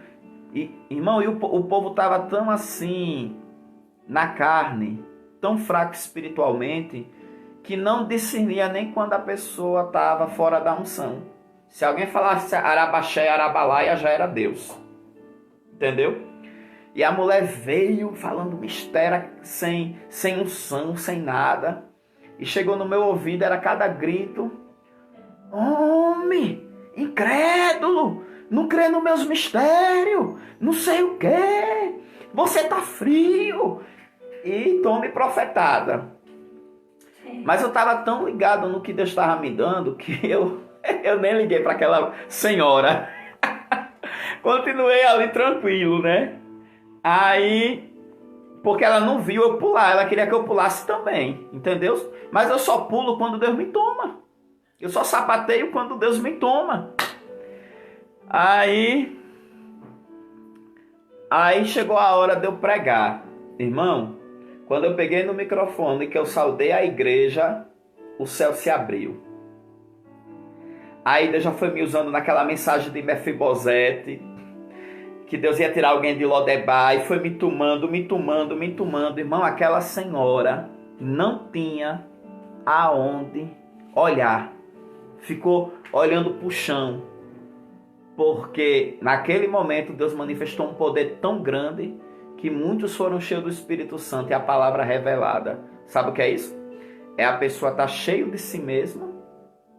E, irmão, o povo estava tão assim, na carne, tão fraco espiritualmente, que não discernia nem quando a pessoa estava fora da unção. Se alguém falasse Arabaxé, Arabalaia, já era Deus. Entendeu? E a mulher veio falando mistério, sem unção, sem nada. E chegou no meu ouvido, era cada grito. Homem, incrédulo, não crê nos meus mistérios, não sei o quê. Você tá frio. E tome profetada. Mas eu estava tão ligado no que Deus estava me dando que eu nem liguei para aquela senhora. Continuei ali tranquilo, né? Aí, porque ela não viu eu pular, ela queria que eu pulasse também, entendeu? Mas eu só pulo quando Deus me toma. Eu só sapateio quando Deus me toma. Aí chegou a hora de eu pregar. Irmão, quando eu peguei no microfone que eu saudei a igreja, o céu se abriu. Aí Deus já foi me usando naquela mensagem de Mefibosete, que Deus ia tirar alguém de Lodebar, e foi me tomando. Irmão, aquela senhora não tinha aonde olhar. Ficou olhando para o chão. porque naquele momento Deus manifestou um poder tão grande que muitos foram cheios do Espírito Santo e a palavra revelada. Sabe o que é isso? É a pessoa estar cheio de si mesma,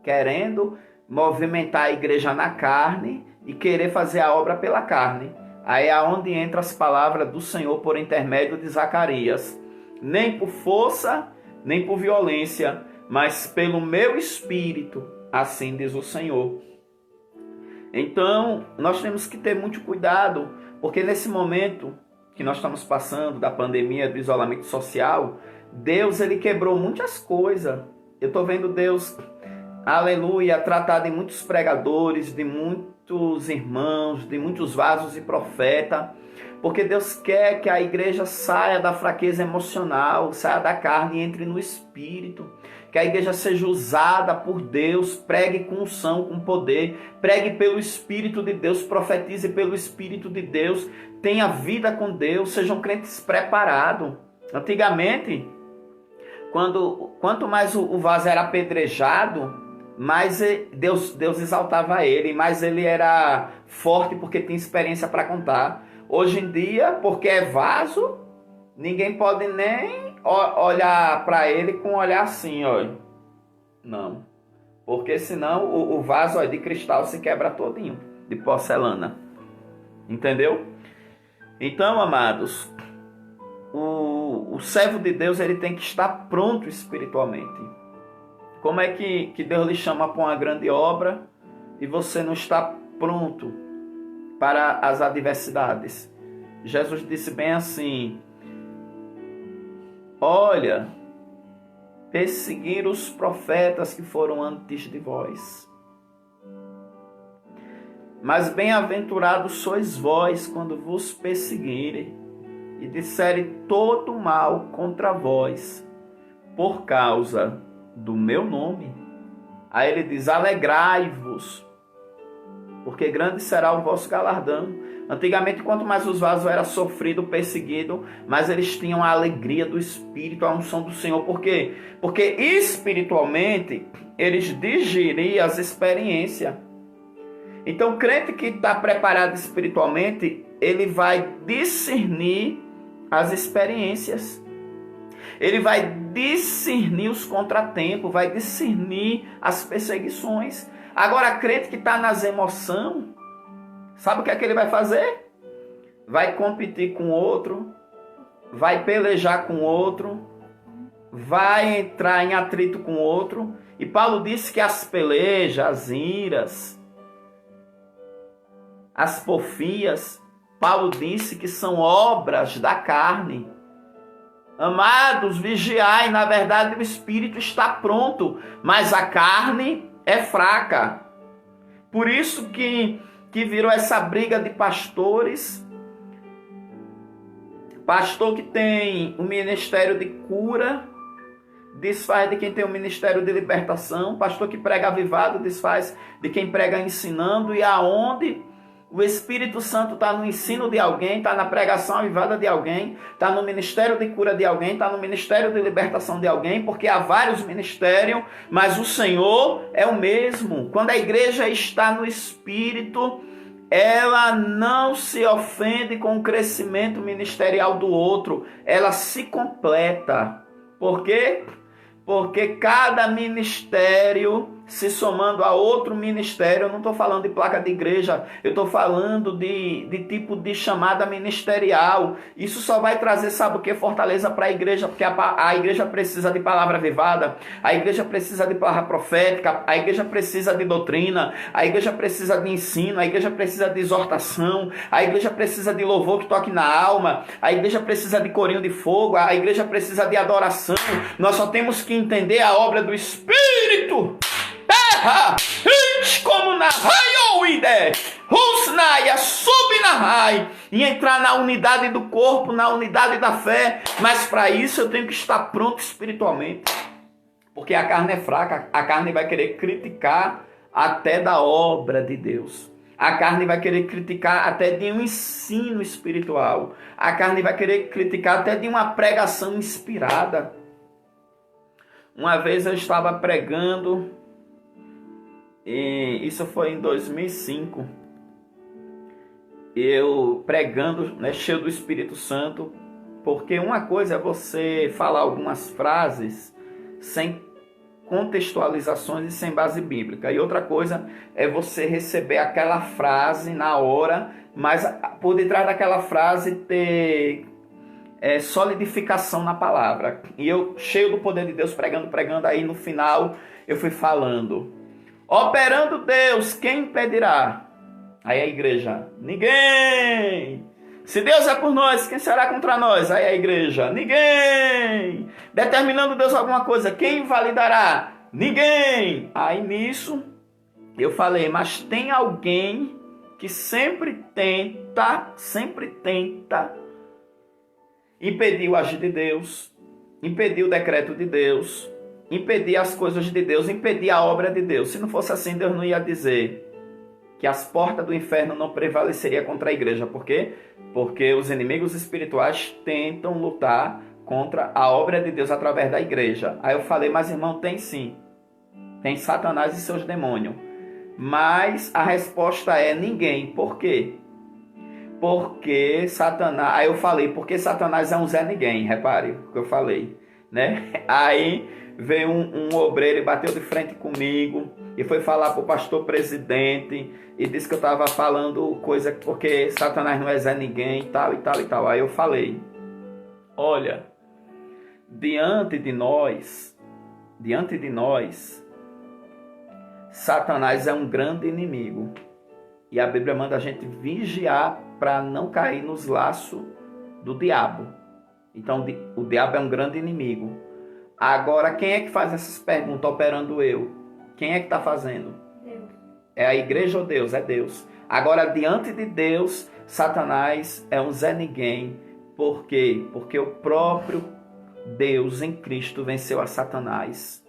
querendo movimentar a igreja na carne e querer fazer a obra pela carne. Aí é onde entra as palavras do Senhor por intermédio de Zacarias. Nem por força, nem por violência, mas pelo meu Espírito, assim diz o Senhor. Então, nós temos que ter muito cuidado, porque nesse momento que nós estamos passando da pandemia, do isolamento social, Deus, ele quebrou muitas coisas. Eu estou vendo Deus, aleluia, tratar de muitos pregadores, de muitos irmãos, de muitos vasos e profetas, porque Deus quer que a igreja saia da fraqueza emocional, saia da carne e entre no Espírito. Que a igreja seja usada por Deus, pregue com unção, com poder, pregue pelo Espírito de Deus, profetize pelo Espírito de Deus, tenha vida com Deus, sejam crentes preparados. Antigamente, quanto mais o vaso era apedrejado, mais Deus exaltava ele, mais ele era forte porque tinha experiência para contar. Hoje em dia, porque é vaso, ninguém pode nem olhar para ele com um olhar assim, olha. Não. Porque senão o vaso de cristal se quebra todinho, de porcelana. Entendeu? Então, amados, o servo de Deus, ele tem que estar pronto espiritualmente. Como é que Deus lhe chama para uma grande obra e você não está pronto para as adversidades? Jesus disse bem assim: olha, perseguir os profetas que foram antes de vós. Mas bem-aventurados sois vós quando vos perseguirem e disserem todo mal contra vós, por causa do meu nome. Aí ele diz: alegrai-vos, porque grande será o vosso galardão. Antigamente, quanto mais os vasos eram sofridos, perseguidos, mais eles tinham a alegria do Espírito, a unção do Senhor. Por quê? Porque espiritualmente, eles digeriam as experiências. Então, o crente que está preparado espiritualmente, ele vai discernir as experiências. Ele vai discernir os contratempos, vai discernir as perseguições. Agora, crente que está nas emoções, sabe o que é que ele vai fazer? Vai competir com outro, vai pelejar com outro, vai entrar em atrito com outro. E Paulo disse que as pelejas, as iras, as porfias, Paulo disse que são obras da carne. Amados, vigiai, na verdade o espírito está pronto, mas a carne é fraca. Por isso que virou essa briga de pastores. Pastor que tem o ministério de cura desfaz de quem tem o ministério de libertação. Pastor que prega avivado desfaz de quem prega ensinando. E aonde o Espírito Santo está no ensino de alguém, está na pregação avivada de alguém, está no ministério de cura de alguém, está no ministério de libertação de alguém, porque há vários ministérios, mas o Senhor é o mesmo. Quando a igreja está no Espírito, ela não se ofende com o crescimento ministerial do outro, ela se completa. Por quê? Porque cada ministério se somando a outro ministério, eu não estou falando de placa de igreja, eu estou falando de tipo de chamada ministerial. Isso só vai trazer, sabe o que? Fortaleza para a igreja, porque a igreja precisa de palavra avivada, a igreja precisa de palavra profética, a igreja precisa de doutrina, a igreja precisa de ensino, a igreja precisa de exortação, a igreja precisa de louvor que toque na alma, a igreja precisa de corinho de fogo, a igreja precisa de adoração. Nós só temos que entender a obra do Espírito. Como na raia e entrar na unidade do corpo, na unidade da fé. Mas para isso eu tenho que estar pronto espiritualmente, porque a carne é fraca. A carne vai querer criticar até da obra de Deus. A carne vai querer criticar até de um ensino espiritual. A carne vai querer criticar até de uma pregação inspirada. Uma vez eu estava pregando, e isso foi em 2005, eu pregando, né, cheio do Espírito Santo, porque uma coisa é você falar algumas frases sem contextualizações e sem base bíblica, e outra coisa é você receber aquela frase na hora, mas por detrás daquela frase ter solidificação na palavra. E eu, cheio do poder de Deus, pregando, aí no final eu fui falando: operando Deus, quem impedirá? Aí a igreja: ninguém. Se Deus é por nós, quem será contra nós? Aí a igreja: ninguém. Determinando Deus alguma coisa, quem validará? Ninguém. Aí nisso eu falei: mas tem alguém que sempre tenta impedir o agir de Deus, impedir o decreto de Deus, impedir as coisas de Deus, impedir a obra de Deus. Se não fosse assim, Deus não ia dizer que as portas do inferno não prevaleceriam contra a igreja. Por quê? Porque os inimigos espirituais tentam lutar contra a obra de Deus através da igreja. Aí eu falei: mas irmão, tem sim. Tem Satanás e seus demônios. Mas a resposta é ninguém. Por quê? Porque Satanás... Aí eu falei: porque Satanás é um Zé Ninguém. Repare o que eu falei, né? Aí veio um obreiro e bateu de frente comigo e foi falar para o pastor presidente e disse que eu estava falando coisa porque Satanás não é Zé Ninguém e tal e tal e tal. Aí eu falei: olha, diante de nós, Satanás é um grande inimigo. E a Bíblia manda a gente vigiar para não cair nos laços do diabo. Então o diabo é um grande inimigo. Agora, quem é que faz essas perguntas operando eu? Quem é que está fazendo? Deus. É a igreja ou Deus? É Deus. Agora, diante de Deus, Satanás é um Zé Ninguém. Por quê? Porque o próprio Deus em Cristo venceu a Satanás.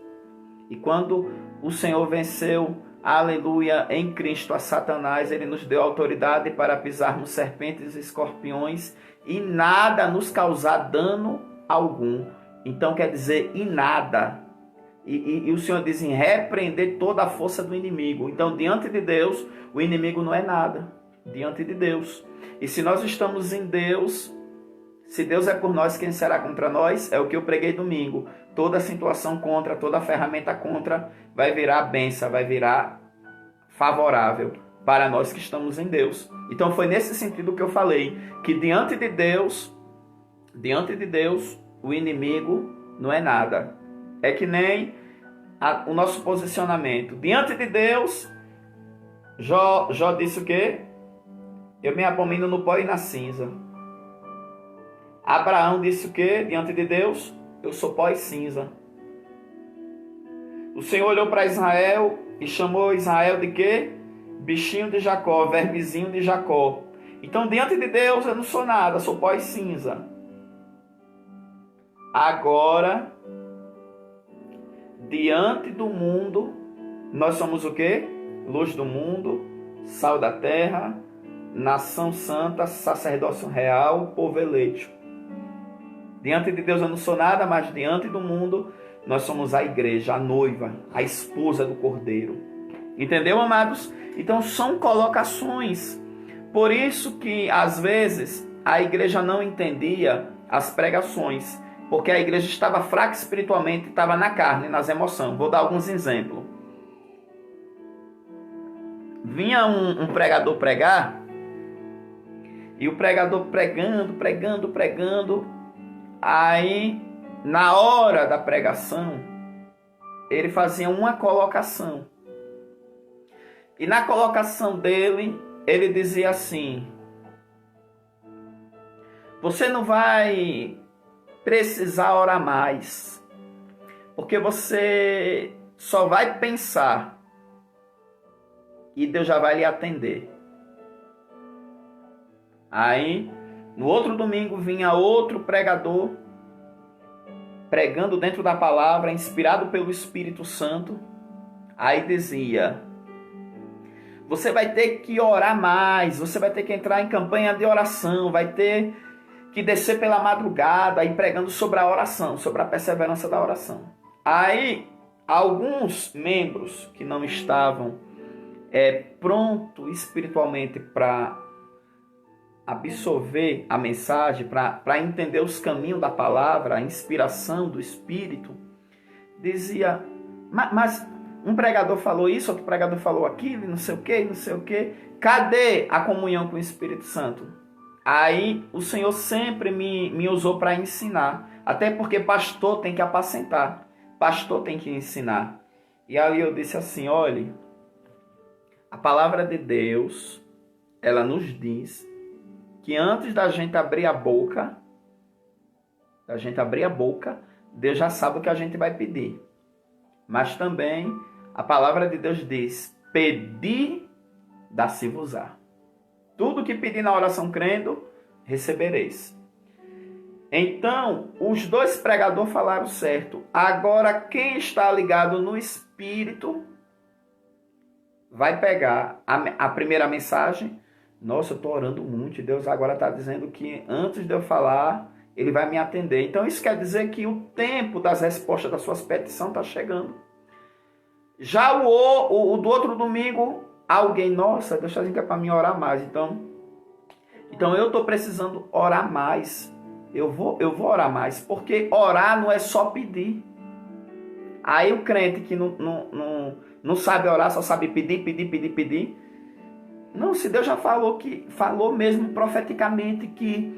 E quando o Senhor venceu, aleluia, em Cristo a Satanás, Ele nos deu autoridade para pisarmos serpentes e escorpiões e nada nos causar dano algum. Então quer dizer, em nada. E o Senhor diz em repreender toda a força do inimigo. Então, diante de Deus, o inimigo não é nada. Diante de Deus. E se nós estamos em Deus, se Deus é por nós, quem será contra nós? É o que eu preguei domingo. Toda situação contra, toda ferramenta contra, vai virar bênção, vai virar favorável para nós que estamos em Deus. Então foi nesse sentido que eu falei, que diante de Deus, o inimigo não é nada. É que nem o nosso posicionamento. Diante de Deus, Jó disse o quê? Eu me abomino no pó e na cinza. Abraão disse o quê? Diante de Deus, eu sou pó e cinza. O Senhor olhou para Israel e chamou Israel de quê? Bichinho de Jacó, vermezinho de Jacó. Então, diante de Deus, eu não sou nada, sou pó e cinza. Agora, diante do mundo, nós somos o quê? Luz do mundo, sal da terra, nação santa, sacerdócio real, povo eleito. Diante de Deus eu não sou nada, mas diante do mundo nós somos a igreja, a noiva, a esposa do Cordeiro. Entendeu, amados? Então são colocações. Por isso que às vezes a igreja não entendia as pregações, porque a igreja estava fraca espiritualmente, estava na carne, nas emoções. Vou dar alguns exemplos. Vinha um pregador pregar, e o pregador pregando, aí na hora da pregação, ele fazia uma colocação. E na colocação dele, ele dizia assim: você não vai precisar orar mais, porque você só vai pensar e Deus já vai lhe atender. Aí, no outro domingo, vinha outro pregador pregando dentro da palavra, inspirado pelo Espírito Santo. Aí dizia: você vai ter que orar mais, você vai ter que entrar em campanha de oração, vai ter que descer pela madrugada, aí pregando sobre a oração, sobre a perseverança da oração. Aí, alguns membros que não estavam prontos espiritualmente para absorver a mensagem, para entender os caminhos da palavra, a inspiração do Espírito, dizia, mas um pregador falou isso, outro pregador falou aquilo, não sei o que, não sei o que. Cadê a comunhão com o Espírito Santo? Aí o Senhor sempre me usou para ensinar. Até porque pastor tem que apacentar. Pastor tem que ensinar. E aí eu disse assim, olhe, a palavra de Deus, ela nos diz que antes da gente abrir a boca, Deus já sabe o que a gente vai pedir. Mas também a palavra de Deus diz, pedi, dá-se-vos-á. Tudo que pedir na oração crendo, recebereis. Então, os dois pregadores falaram certo. Agora, quem está ligado no Espírito vai pegar a primeira mensagem. Nossa, eu estou orando muito e Deus agora está dizendo que antes de eu falar, Ele vai me atender. Então, isso quer dizer que o tempo das respostas das suas petições está chegando. Já o do outro domingo, alguém, nossa, Deus está dizendo que é para mim orar mais. Então eu estou precisando orar mais. Eu vou orar mais, porque orar não é só pedir. Aí o crente que não sabe orar, só sabe pedir. Não, se Deus já falou mesmo profeticamente que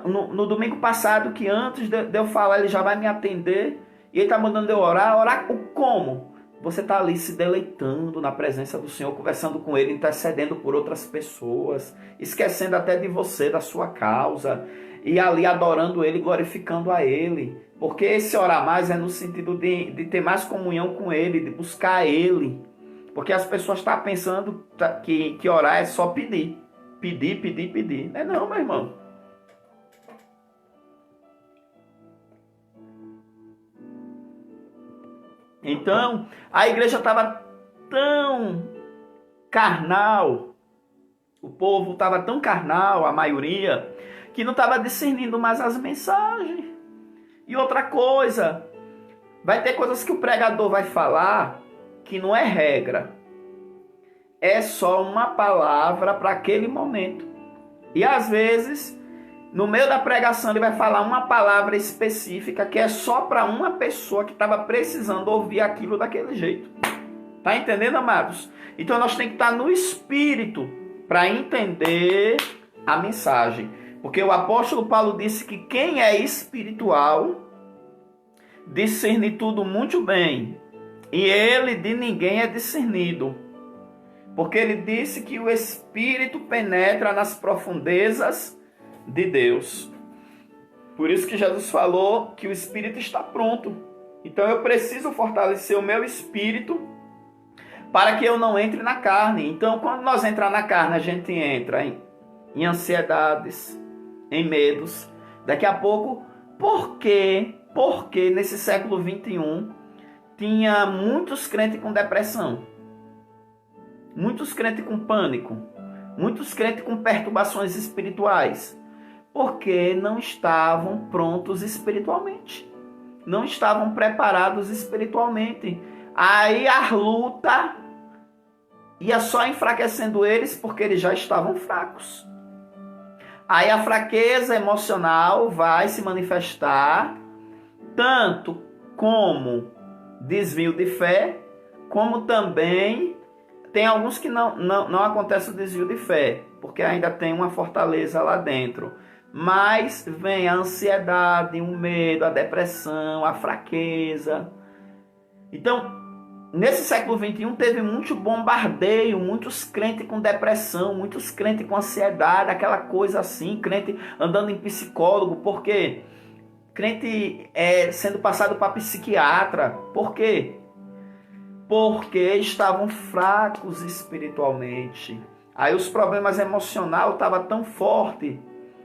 no domingo passado, que antes de eu falar, Ele já vai me atender, e Ele está mandando eu orar como? Você está ali se deleitando na presença do Senhor, conversando com Ele, intercedendo por outras pessoas, esquecendo até de você, da sua causa, e ali adorando Ele, glorificando a Ele. Porque esse orar mais é no sentido de ter mais comunhão com Ele, de buscar Ele. Porque as pessoas estão pensando que orar é só pedir. Pedir. Não é não, meu irmão. Então, a igreja estava tão carnal, o povo estava tão carnal, a maioria, que não estava discernindo mais as mensagens. E outra coisa, vai ter coisas que o pregador vai falar que não é regra. É só uma palavra para aquele momento. E às vezes, no meio da pregação, ele vai falar uma palavra específica que é só para uma pessoa que estava precisando ouvir aquilo daquele jeito. Tá entendendo, amados? Então nós temos que estar no Espírito para entender a mensagem. Porque o apóstolo Paulo disse que quem é espiritual discerne tudo muito bem. E ele de ninguém é discernido. Porque ele disse que o Espírito penetra nas profundezas de Deus. Por isso que Jesus falou que o Espírito está pronto. Então eu preciso fortalecer o meu Espírito para que eu não entre na carne. Então quando nós entrar na carne, a gente entra em ansiedades, em medos. Daqui a pouco, por quê? Porque nesse século 21 tinha muitos crentes com depressão, muitos crentes com pânico, muitos crentes com perturbações espirituais, porque não estavam prontos espiritualmente, não estavam preparados espiritualmente. Aí a luta ia só enfraquecendo eles, porque eles já estavam fracos. Aí a fraqueza emocional vai se manifestar tanto como desvio de fé, como também tem alguns que não acontece o desvio de fé, porque ainda tem uma fortaleza lá dentro. Mas vem a ansiedade, o medo, a depressão, a fraqueza. Então, nesse século 21 teve muito bombardeio, muitos crentes com depressão, muitos crentes com ansiedade, aquela coisa assim, crente andando em psicólogo, por quê? Crente sendo passado para psiquiatra, por quê? Porque estavam fracos espiritualmente. Aí os problemas emocionais estavam tão fortes,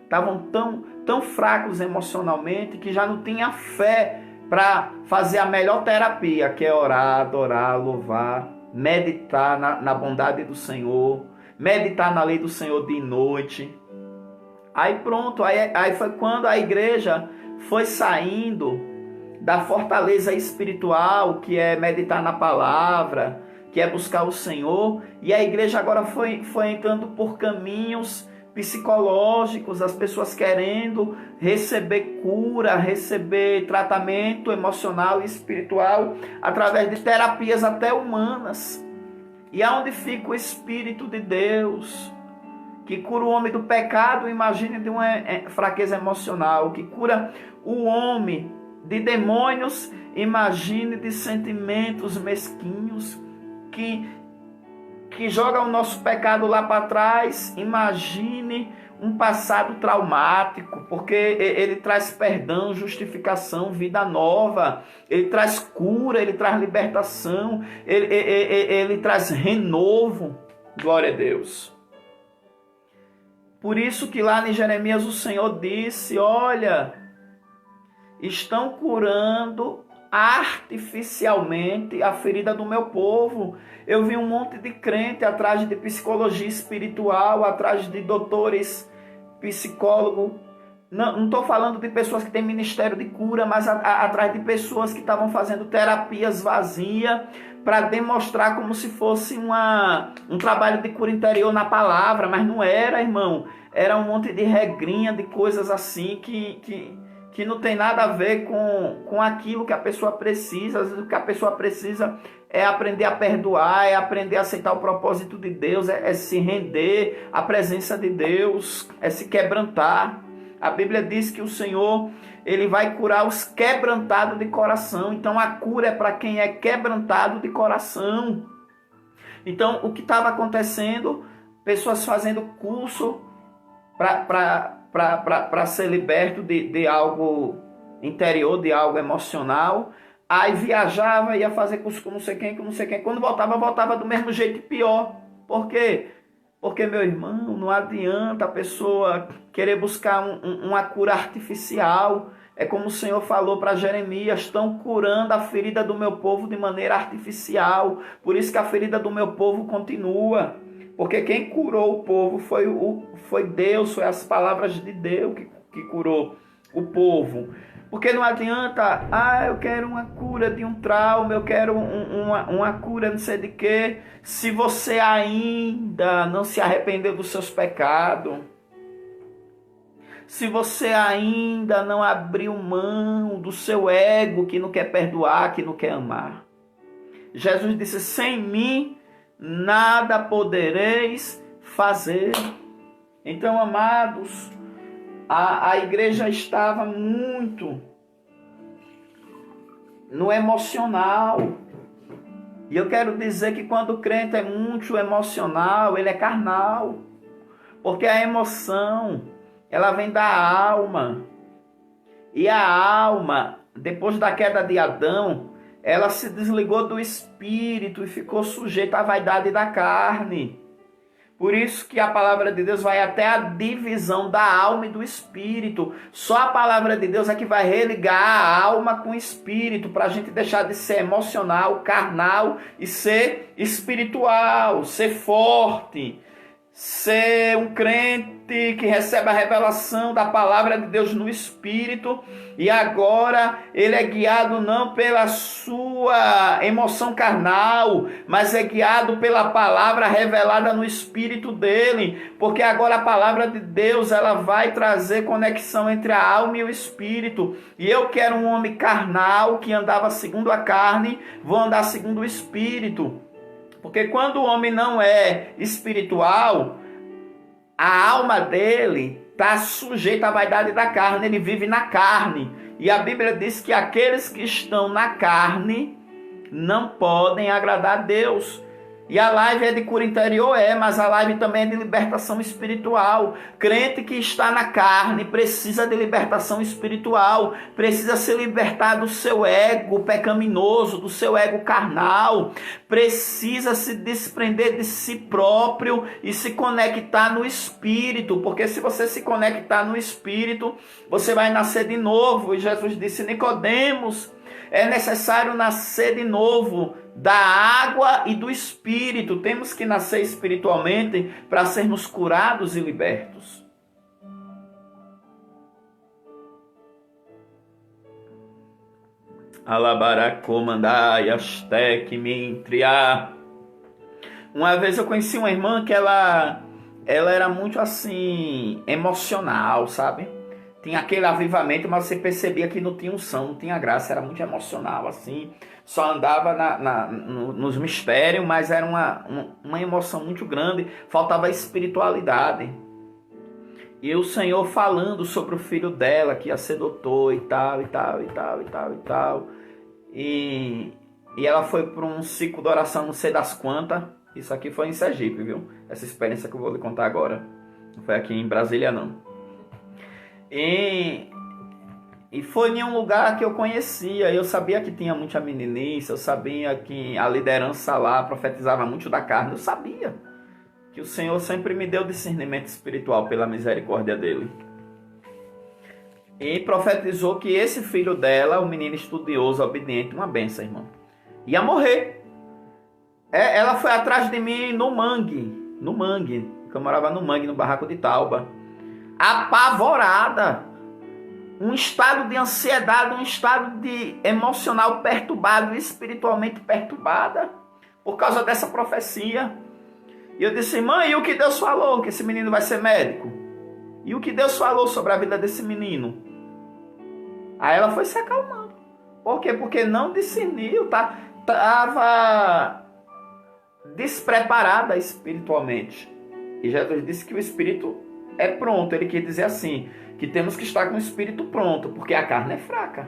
estavam tão fracos emocionalmente, que já não tinha fé para fazer a melhor terapia, que é orar, adorar, louvar, meditar na bondade do Senhor, meditar na lei do Senhor de noite. Aí pronto, aí foi quando a igreja foi saindo da fortaleza espiritual, que é meditar na palavra, que é buscar o Senhor, e a igreja agora foi entrando por caminhos psicológicos, as pessoas querendo receber cura, receber tratamento emocional e espiritual através de terapias até humanas. E aonde fica o Espírito de Deus, que cura o homem do pecado, imagine de uma fraqueza emocional, que cura o homem de demônios, imagine de sentimentos mesquinhos, que joga o nosso pecado lá para trás, imagine um passado traumático, porque ele traz perdão, justificação, vida nova, ele traz cura, ele traz libertação, ele traz renovo, glória a Deus. Por isso que lá em Jeremias o Senhor disse, olha, estão curando artificialmente a ferida do meu povo. Eu vi um monte de crente atrás de psicologia espiritual, atrás de doutores, psicólogos. Não estou falando de pessoas que têm ministério de cura, mas atrás de pessoas que estavam fazendo terapias vazias para demonstrar como se fosse um trabalho de cura interior na palavra, mas não era, irmão. Era um monte de regrinha, de coisas assim que não tem nada a ver com aquilo que a pessoa precisa. Às vezes o que a pessoa precisa é aprender a perdoar, é aprender a aceitar o propósito de Deus, é se render à presença de Deus, é se quebrantar. A Bíblia diz que o Senhor, Ele vai curar os quebrantados de coração. Então a cura é para quem é quebrantado de coração. Então o que estava acontecendo? Pessoas fazendo curso para ser liberto de algo interior, de algo emocional. Aí viajava, ia fazer curso com não sei quem. Quando voltava do mesmo jeito e pior. Por quê? Porque, meu irmão, não adianta a pessoa querer buscar uma cura artificial. É como o Senhor falou para Jeremias, estão curando a ferida do meu povo de maneira artificial. Por isso que a ferida do meu povo continua. Porque quem curou o povo foi Deus, foi as palavras de Deus que curou o povo. Porque não adianta, eu quero uma cura de um trauma, eu quero uma cura não sei de quê, se você ainda não se arrependeu dos seus pecados, se você ainda não abriu mão do seu ego que não quer perdoar, que não quer amar. Jesus disse, sem mim nada podereis fazer. Então, amados, a igreja estava muito no emocional. E eu quero dizer que quando o crente é muito emocional, ele é carnal. Porque a emoção, ela vem da alma. E a alma, depois da queda de Adão, ela se desligou do espírito e ficou sujeita à vaidade da carne. Por isso que a palavra de Deus vai até a divisão da alma e do espírito. Só a palavra de Deus é que vai religar a alma com o espírito, para a gente deixar de ser emocional, carnal e ser espiritual, ser forte, ser um crente que recebe a revelação da palavra de Deus no espírito, e agora ele é guiado não pela sua emoção carnal, mas é guiado pela palavra revelada no espírito dele, porque agora a palavra de Deus ela vai trazer conexão entre a alma e o espírito. E eu quero um homem carnal que andava segundo a carne, vou andar segundo o espírito. Porque quando o homem não é espiritual, a alma dele está sujeita à vaidade da carne, ele vive na carne. E a Bíblia diz que aqueles que estão na carne não podem agradar a Deus. E a live é de cura interior, mas a live também é de libertação espiritual. Crente que está na carne precisa de libertação espiritual, precisa se libertar do seu ego pecaminoso, do seu ego carnal, precisa se desprender de si próprio e se conectar no espírito, porque se você se conectar no espírito, você vai nascer de novo. E Jesus disse, Nicodemos, é necessário nascer de novo da água e do espírito. Temos que nascer espiritualmente para sermos curados e libertos. Alabaracomandai astec mintriá. Uma vez eu conheci uma irmã que ela ela era muito assim, emocional, sabe? Tinha aquele avivamento, mas você percebia que não tinha unção, não tinha graça, era muito emocional, assim. Só andava nos mistérios, mas era uma emoção muito grande, faltava espiritualidade. E o Senhor falando sobre o filho dela, que ia ser doutor e tal, e tal, e tal, e tal, e tal. E ela foi para um ciclo de oração, não sei das quantas. Isso aqui foi em Sergipe, viu? Essa experiência que eu vou lhe contar agora. Não foi aqui em Brasília, não. E foi em um lugar que eu conhecia. Eu sabia que tinha muita meninice. Eu sabia que a liderança lá profetizava muito da carne. Eu sabia que o Senhor sempre me deu discernimento espiritual pela misericórdia dele. E profetizou que esse filho dela, um menino estudioso, obediente, uma benção, irmão, ia morrer. Ela foi atrás de mim no mangue, que eu morava no mangue, no barraco de Tauba, apavorada, um estado de ansiedade, um estado de emocional perturbado, espiritualmente perturbada, por causa dessa profecia. E eu disse, mãe, e o que Deus falou? Que esse menino vai ser médico? E o que Deus falou sobre a vida desse menino? Aí ela foi se acalmando. Por quê? Porque não discerniu, estava despreparada espiritualmente. E Jesus disse que o espírito é pronto. Ele quer dizer assim, que temos que estar com o espírito pronto, porque a carne é fraca.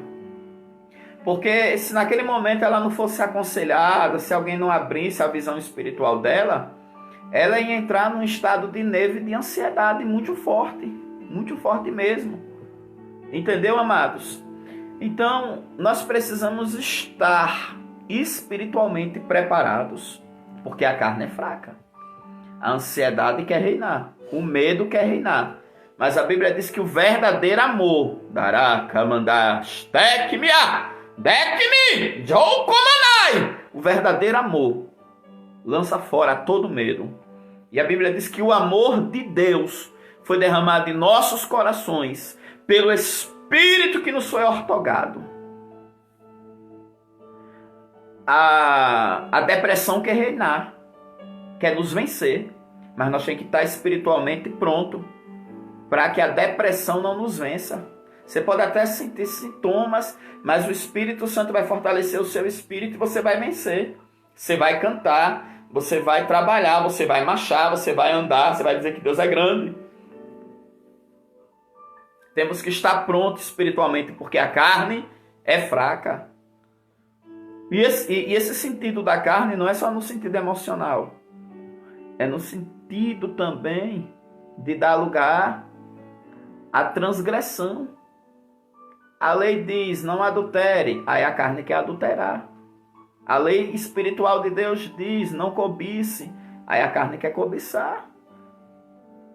Porque se naquele momento ela não fosse aconselhada, se alguém não abrisse a visão espiritual dela, ela ia entrar num estado de nervo e de ansiedade muito forte mesmo. Entendeu, amados? Então, nós precisamos estar espiritualmente preparados, porque a carne é fraca. A ansiedade quer reinar, o medo quer reinar. Mas a Bíblia diz que o verdadeiro amor, o verdadeiro amor lança fora todo medo. E a Bíblia diz que o amor de Deus foi derramado em nossos corações pelo Espírito que nos foi ortogado. A depressão quer reinar, quer nos vencer, mas nós temos que estar espiritualmente pronto para que a depressão não nos vença. Você pode até sentir sintomas, mas o Espírito Santo vai fortalecer o seu espírito e você vai vencer. Você vai cantar, você vai trabalhar, você vai marchar, você vai andar, você vai dizer que Deus é grande. Temos que estar pronto espiritualmente, porque a carne é fraca. E esse sentido da carne não é só no sentido emocional. É no sentido também de dar lugar à transgressão. A lei diz, não adultere, aí a carne quer adulterar. A lei espiritual de Deus diz, não cobice, aí a carne quer cobiçar.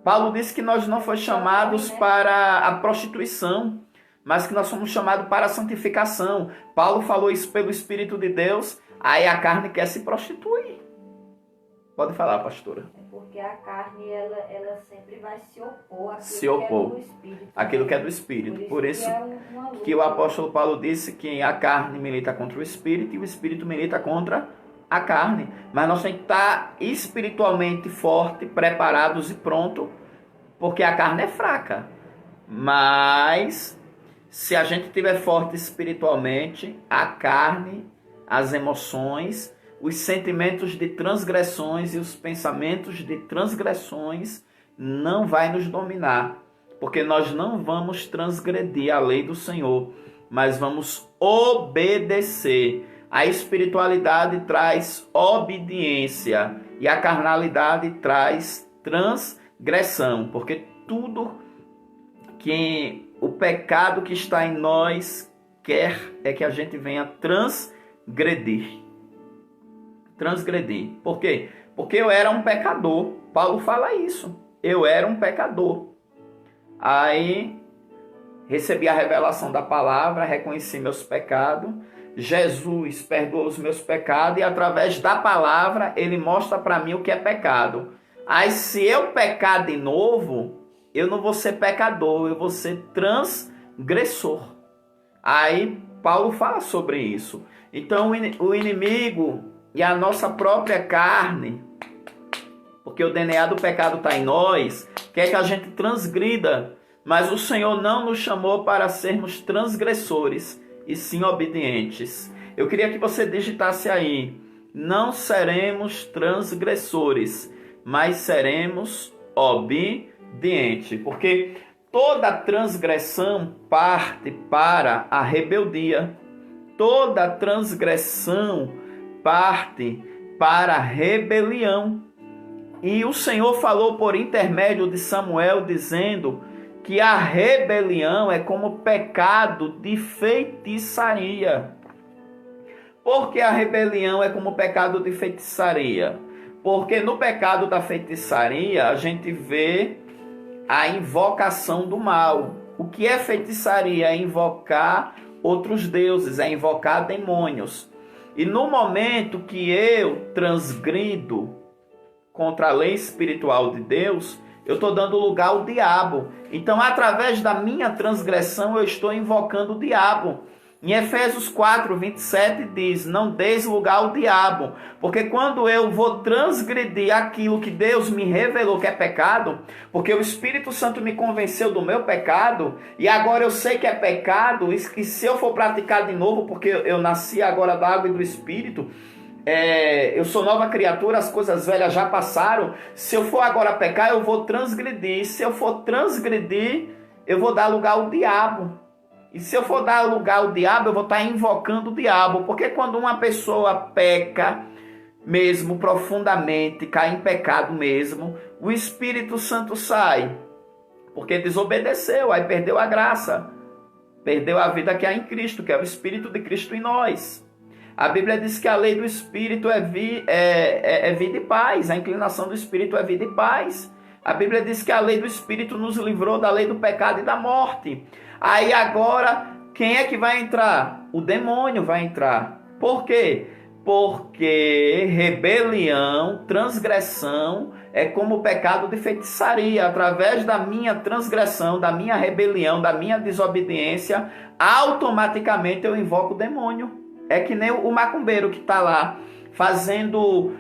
Paulo disse que nós não fomos chamados para a prostituição, mas que nós fomos chamados para a santificação. Paulo falou isso pelo Espírito de Deus, aí a carne quer se prostituir. Pode falar, pastora. É porque a carne, ela sempre vai se opor àquilo que é do Espírito. Por isso que o apóstolo Paulo disse que a carne milita contra o Espírito e o Espírito milita contra a carne. Mas nós temos que estar espiritualmente forte, preparados e prontos, porque a carne é fraca. Mas se a gente estiver forte espiritualmente, a carne, as emoções, os sentimentos de transgressões e os pensamentos de transgressões não vai nos dominar, porque nós não vamos transgredir a lei do Senhor, mas vamos obedecer. A espiritualidade traz obediência e a carnalidade traz transgressão, porque tudo que o pecado que está em nós quer é que a gente venha transgredir. Por quê? Porque eu era um pecador. Paulo fala isso. Eu era um pecador. Aí recebi a revelação da palavra, reconheci meus pecados. Jesus perdoou os meus pecados e através da palavra ele mostra para mim o que é pecado. Aí se eu pecar de novo, eu não vou ser pecador, eu vou ser transgressor. Aí Paulo fala sobre isso. Então o inimigo e a nossa própria carne porque o DNA do pecado está em nós, quer que a gente transgrida, mas o Senhor não nos chamou para sermos transgressores, e sim obedientes. Eu queria que você digitasse aí: não seremos transgressores, mas seremos obedientes, porque toda transgressão parte para a rebeldia, toda transgressão parte para a rebelião. E o Senhor falou por intermédio de Samuel, dizendo que a rebelião é como pecado de feitiçaria. Por que a rebelião é como pecado de feitiçaria? Porque no pecado da feitiçaria a gente vê a invocação do mal. O que é feitiçaria? É invocar outros deuses, é invocar demônios. E no momento que eu transgrido contra a lei espiritual de Deus, eu estou dando lugar ao diabo. Então, através da minha transgressão, eu estou invocando o diabo. Em Efésios 4, 27 diz: não deis lugar ao diabo, porque quando eu vou transgredir aquilo que Deus me revelou que é pecado, porque o Espírito Santo me convenceu do meu pecado, e agora eu sei que é pecado, e se eu for praticar de novo, porque eu nasci agora da água e do Espírito, eu sou nova criatura, as coisas velhas já passaram. Se eu for agora pecar, eu vou transgredir. Se eu for transgredir, eu vou dar lugar ao diabo. E se eu for dar lugar ao diabo, eu vou estar invocando o diabo. Porque quando uma pessoa peca mesmo profundamente, cai em pecado mesmo, o Espírito Santo sai. Porque desobedeceu, aí perdeu a graça. Perdeu a vida que há em Cristo, que é o Espírito de Cristo em nós. A Bíblia diz que a lei do Espírito é vida e paz. A inclinação do Espírito é vida e paz. A Bíblia diz que a lei do Espírito nos livrou da lei do pecado e da morte. Aí agora, quem é que vai entrar? O demônio vai entrar. Por quê? Porque rebelião, transgressão, é como o pecado de feitiçaria. Através da minha transgressão, da minha rebelião, da minha desobediência, automaticamente eu invoco o demônio. É que nem o macumbeiro que está lá fazendo,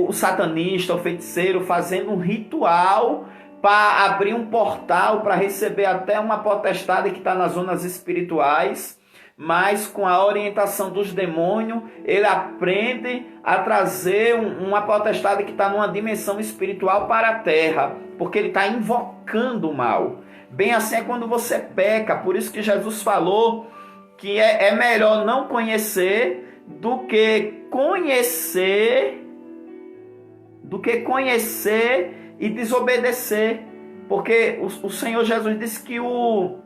o satanista, o feiticeiro, fazendo um ritual para abrir um portal para receber até uma potestade que está nas zonas espirituais, mas com a orientação dos demônios, ele aprende a trazer uma potestade que está numa dimensão espiritual para a terra, porque ele está invocando o mal. Bem assim é quando você peca, por isso que Jesus falou que é melhor não conhecer do que conhecer e desobedecer. Porque o Senhor Jesus disse que o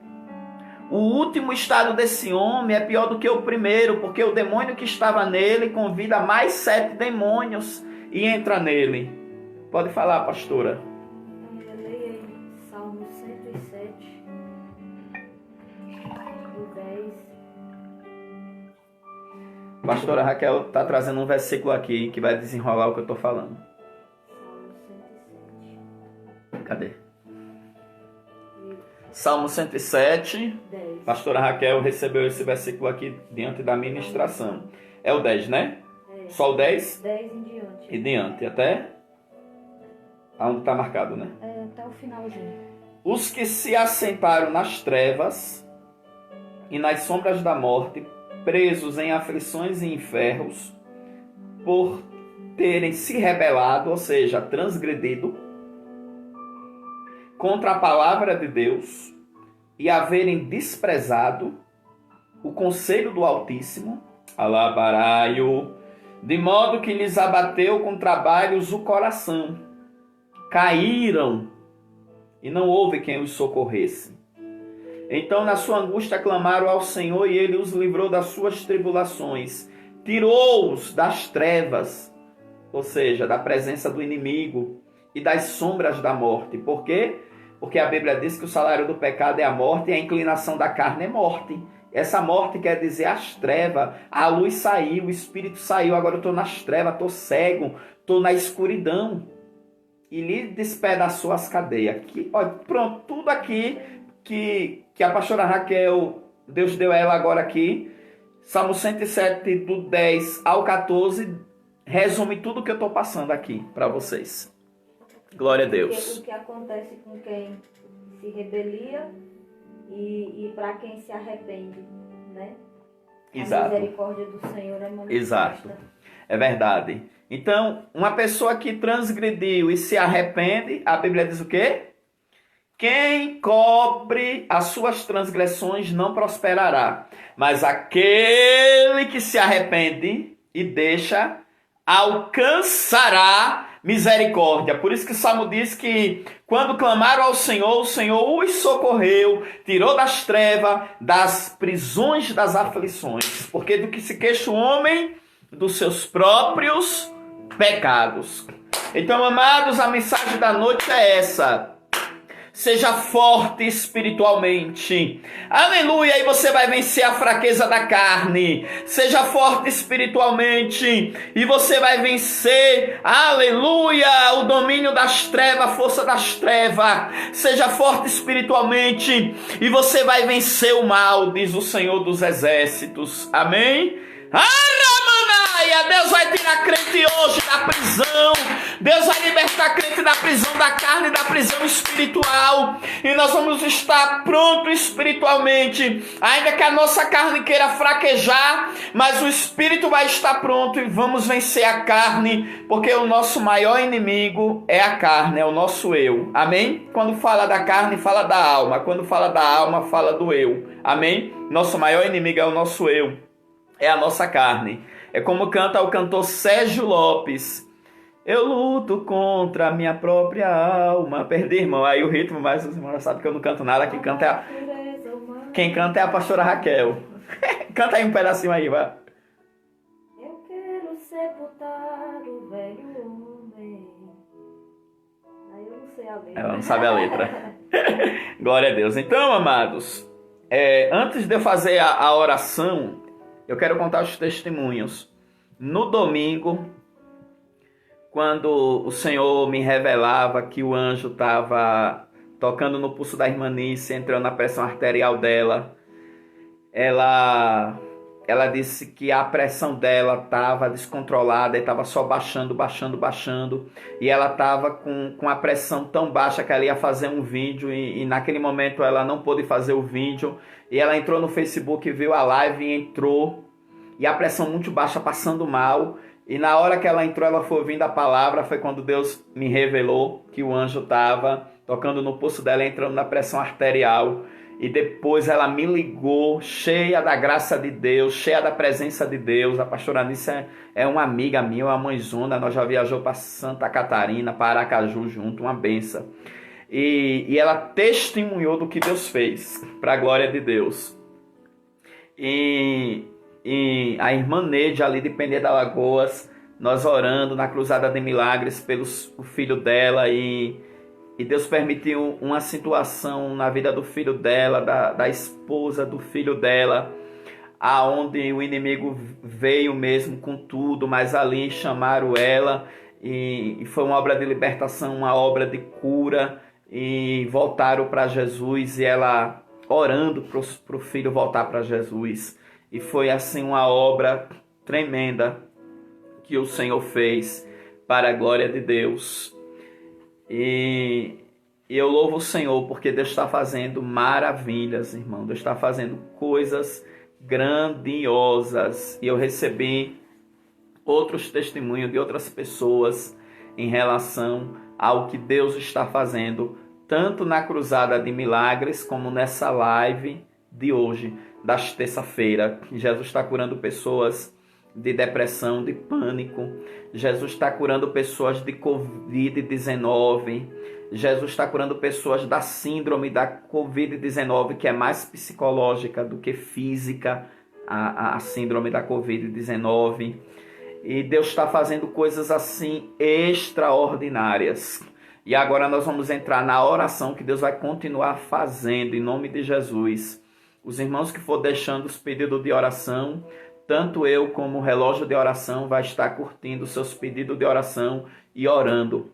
último estado desse homem é pior do que o primeiro, porque o demônio que estava nele convida mais 7 demônios e entra nele. Pode falar, pastora. Leia aí Salmo 107, do 10. Pastora Raquel está trazendo um versículo aqui que vai desenrolar o que eu estou falando. Salmo 107. Cadê? Salmo 107. 10. Pastora Raquel recebeu esse versículo aqui diante da ministração. É o 10, né? É. Só o 10? 10 em diante. E diante, até onde está marcado, né? Até o finalzinho. Os que se assentaram nas trevas e nas sombras da morte, presos em aflições e enferros, por terem se rebelado, ou seja, transgredido, contra a palavra de Deus e haverem desprezado o conselho do Altíssimo, alabarai-o, de modo que lhes abateu com trabalhos o coração. Caíram e não houve quem os socorresse. Então, na sua angústia, clamaram ao Senhor e ele os livrou das suas tribulações. Tirou-os das trevas, ou seja, da presença do inimigo e das sombras da morte. Por quê? Porque a Bíblia diz que o salário do pecado é a morte e a inclinação da carne é morte. Essa morte quer dizer as trevas. A luz saiu, o Espírito saiu, agora eu estou nas trevas, estou cego, estou na escuridão. E lhe despedaçou as cadeias. Aqui, ó, pronto, tudo aqui que a pastora Raquel, Deus deu a ela agora aqui, Salmo 107, do 10 ao 14, resume tudo que eu estou passando aqui para vocês. Glória a Porque Deus. o que acontece com quem se rebelia e para quem se arrepende, né? Exato. A misericórdia do Senhor é manifesta. Exato. É verdade. Então, uma pessoa que transgrediu e se arrepende, a Bíblia diz o quê? Quem cobre as suas transgressões não prosperará, mas aquele que se arrepende e deixa alcançará misericórdia. Por isso que o Salmo diz que quando clamaram ao Senhor, o Senhor os socorreu, tirou das trevas, das prisões, das aflições. Porque do que se queixa o homem, dos seus próprios pecados. Então, amados, a mensagem da noite é essa. Seja forte espiritualmente. Aleluia! E você vai vencer a fraqueza da carne. Seja forte espiritualmente. E você vai vencer, aleluia, o domínio das trevas, a força das trevas. Seja forte espiritualmente. E você vai vencer o mal, diz o Senhor dos Exércitos. Amém? Deus vai tirar crente hoje da prisão. Deus vai libertar crente da prisão da carne e da prisão espiritual. E nós vamos estar prontos espiritualmente. Ainda que a nossa carne queira fraquejar, mas o espírito vai estar pronto e vamos vencer a carne. Porque o nosso maior inimigo é a carne, é o nosso eu. Amém? Quando fala da carne, fala da alma. Quando fala da alma, fala do eu. Amém? Nosso maior inimigo é o nosso eu. É a nossa carne. É como canta o cantor Sérgio Lopes. Eu luto contra a minha própria alma. Perdi, irmão. Aí o ritmo, mas os irmãos sabem que eu não canto nada. Quem canta é a pastora Raquel. Canta aí um pedacinho aí, vai. Eu quero sepultar o velho homem. Aí eu não sei a letra. Ela não sabe a letra. Glória a Deus. Então, amados, antes de eu fazer a oração, eu quero contar os testemunhos. No domingo, quando o Senhor me revelava que o anjo estava tocando no pulso da irmã Nícia, entrando na pressão arterial dela, ela disse que a pressão dela estava descontrolada e estava só baixando. E ela estava com a pressão tão baixa que ela ia fazer um vídeo e naquele momento ela não pôde fazer o vídeo. E ela entrou no Facebook, viu a live e entrou. E a pressão muito baixa, passando mal. E na hora que ela entrou, ela foi ouvindo a palavra. Foi quando Deus me revelou que o anjo estava tocando no pulso dela, entrando na pressão arterial. E depois ela me ligou, cheia da graça de Deus, cheia da presença de Deus. A pastora Nícia é uma amiga minha, uma mãezona. Nós já viajou para Santa Catarina, para Aracaju junto, uma benção. E ela testemunhou do que Deus fez, para a glória de Deus. E a irmã Neide, ali de Penha da Lagoas, nós orando na Cruzada de Milagres pelo filho dela. E Deus permitiu uma situação na vida do filho dela, da esposa do filho dela, aonde o inimigo veio mesmo com tudo, mas ali chamaram ela. E foi uma obra de libertação, uma obra de cura. E voltaram para Jesus e ela orando para o filho voltar para Jesus. E foi assim uma obra tremenda que o Senhor fez para a glória de Deus. E eu louvo o Senhor porque Deus está fazendo maravilhas, irmão. Deus está fazendo coisas grandiosas. E eu recebi outros testemunhos de outras pessoas em relação ao que Deus está fazendo, tanto na Cruzada de Milagres como nessa live de hoje, das terça-feira. Jesus está curando pessoas de depressão, de pânico. Jesus está curando pessoas de Covid-19. Jesus está curando pessoas da síndrome da Covid-19, que é mais psicológica do que física, a síndrome da Covid-19. E Deus está fazendo coisas assim extraordinárias. E agora nós vamos entrar na oração que Deus vai continuar fazendo em nome de Jesus. Os irmãos que for deixando os pedidos de oração, tanto eu como o relógio de oração vai estar curtindo os seus pedidos de oração e orando.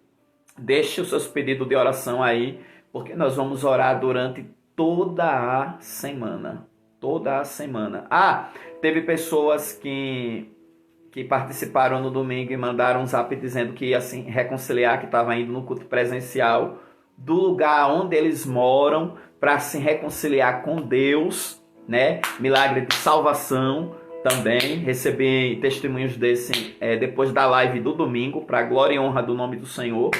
Deixe os seus pedidos de oração aí, porque nós vamos orar durante toda a semana. Toda a semana. Teve pessoas que que participaram no domingo e mandaram um zap dizendo que ia assim, reconciliar, que estava indo no culto presencial, do lugar onde eles moram, para se reconciliar com Deus, né? Milagre de salvação também. Recebi testemunhos desse depois da live do domingo, para a glória e honra do nome do Senhor.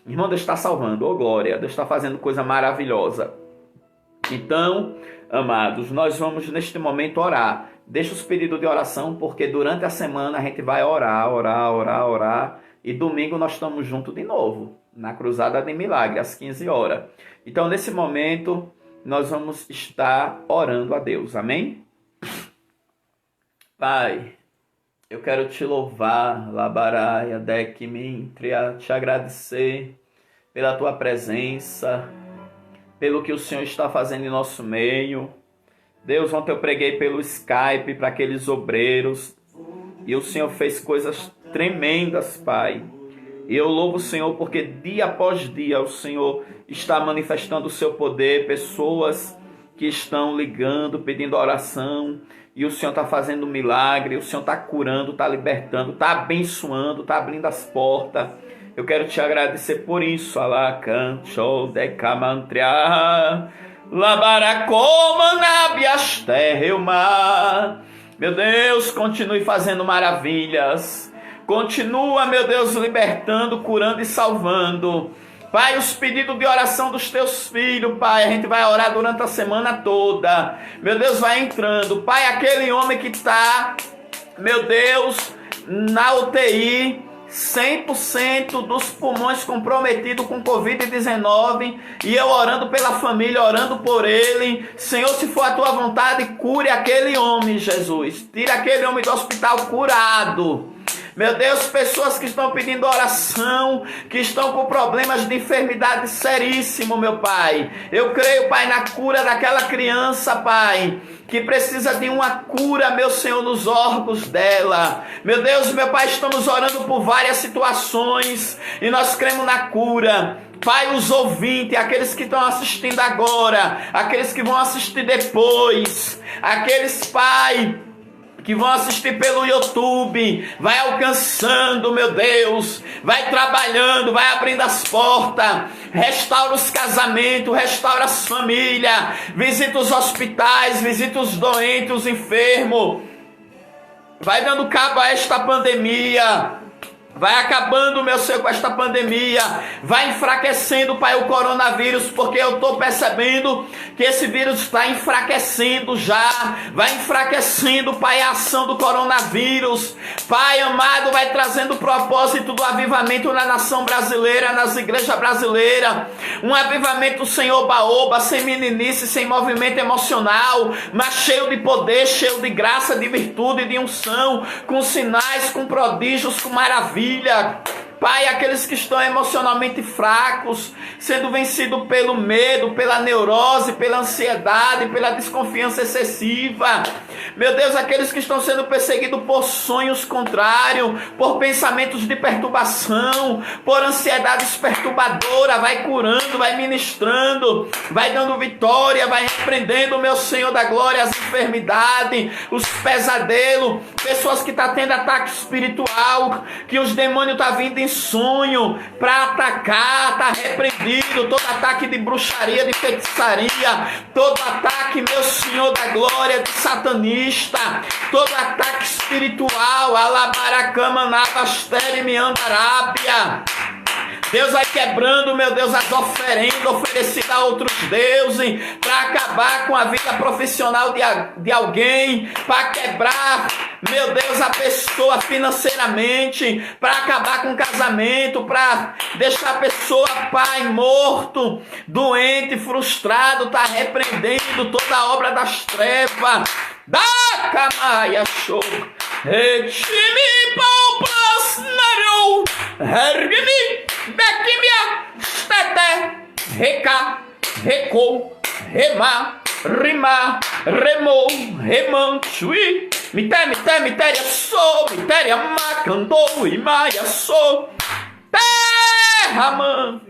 Irmão, Deus está salvando, ô glória, Deus está fazendo coisa maravilhosa. Então, amados, nós vamos neste momento orar. Deixa os pedidos de oração, porque durante a semana a gente vai orar. E domingo nós estamos juntos de novo, na Cruzada de Milagre, às 15 horas. Então, nesse momento, nós vamos estar orando a Deus. Amém? Pai, eu quero te louvar, Labaraia, Dekimintria, te agradecer pela tua presença, pelo que o Senhor está fazendo em nosso meio. Deus, ontem eu preguei pelo Skype para aqueles obreiros e o Senhor fez coisas tremendas, Pai. E eu louvo o Senhor porque dia após dia o Senhor está manifestando o seu poder, pessoas que estão ligando, pedindo oração, e o Senhor está fazendo um milagre, o Senhor está curando, está libertando, está abençoando, está abrindo as portas. Eu quero te agradecer por isso. Alacancho decamantria, labaracomanabiasterreuma. Meu Deus, continue fazendo maravilhas. Continua, meu Deus, libertando, curando e salvando. Pai, os pedidos de oração dos teus filhos, Pai, a gente vai orar durante a semana toda. Meu Deus, vai entrando. Pai, aquele homem que está, meu Deus, na UTI, 100% dos pulmões comprometidos com Covid-19, e eu orando pela família, orando por ele. Senhor, se for a tua vontade, cure aquele homem, Jesus. Tira aquele homem do hospital curado. Meu Deus, pessoas que estão pedindo oração, que estão com problemas de enfermidade seríssimo, meu Pai. Eu creio, Pai, na cura daquela criança, Pai, que precisa de uma cura, meu Senhor, nos órgãos dela. Meu Deus, meu Pai, estamos orando por várias situações e nós cremos na cura. Pai, os ouvintes, aqueles que estão assistindo agora, aqueles que vão assistir depois, aqueles, Pai, que vão assistir pelo YouTube, vai alcançando, meu Deus, vai trabalhando, vai abrindo as portas, restaura os casamentos, restaura as famílias, visita os hospitais, visita os doentes, os enfermos, vai dando cabo a esta pandemia. Vai acabando, meu Senhor, com esta pandemia. Vai enfraquecendo, Pai, o coronavírus, porque eu estou percebendo que esse vírus está enfraquecendo já. Vai enfraquecendo, Pai, a ação do coronavírus. Pai amado, vai trazendo o propósito do avivamento na nação brasileira, nas igrejas brasileiras. Um avivamento sem oba-oba, sem meninice, sem movimento emocional, mas cheio de poder, cheio de graça, de virtude, de unção, com sinais, com prodígios, com maravilha. Pai, aqueles que estão emocionalmente fracos, sendo vencidos pelo medo, pela neurose, pela ansiedade, pela desconfiança excessiva. Meu Deus, aqueles que estão sendo perseguidos por sonhos contrários, por pensamentos de perturbação, por ansiedades perturbadoras, vai curando, vai ministrando, vai dando vitória, vai repreendendo, meu Senhor da glória, as enfermidades, os pesadelos, pessoas que estão tendo ataque espiritual, que os demônios estão vindo em sonho para atacar, está repreendido todo ataque de bruxaria, de feitiçaria, todo ataque, meu Senhor da glória, de satanista, todo ataque espiritual, alabaracama, nabastere, miandarábia. Deus vai quebrando, meu Deus, as oferendas oferecidas a outros deuses, para acabar com a vida profissional de alguém, para quebrar, meu Deus, a pessoa financeiramente, para acabar com o casamento, para deixar a pessoa, Pai, morto, doente, frustrado, está repreendendo toda a obra das trevas. Da Camaia Show, Retime Palpas Narou, Ergmi, Bequimia, Stete, Reca, Recou, Remar, Rimar, Remou, Remanchuí, Mitéria, Sou, Mitéria, Macandou, Imaia, Sou, Terra, Mãe.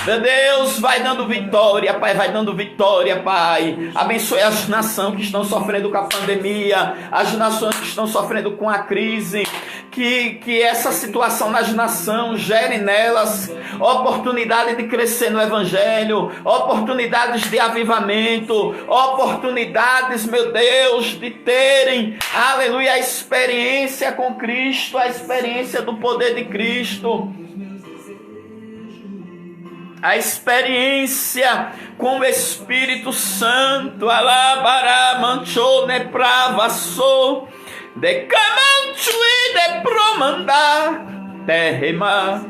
Meu Deus, vai dando vitória, Pai, vai dando vitória, Pai. Abençoe as nações que estão sofrendo com a pandemia, as nações que estão sofrendo com a crise. Que essa situação nas nações gere nelas oportunidade de crescer no Evangelho, oportunidades de avivamento, oportunidades, meu Deus, de terem, aleluia, a experiência com Cristo, a experiência do poder de Cristo, a experiência com o Espírito Santo. Alabará, manchou, nepravassou, decamantui, depromandar, terrema,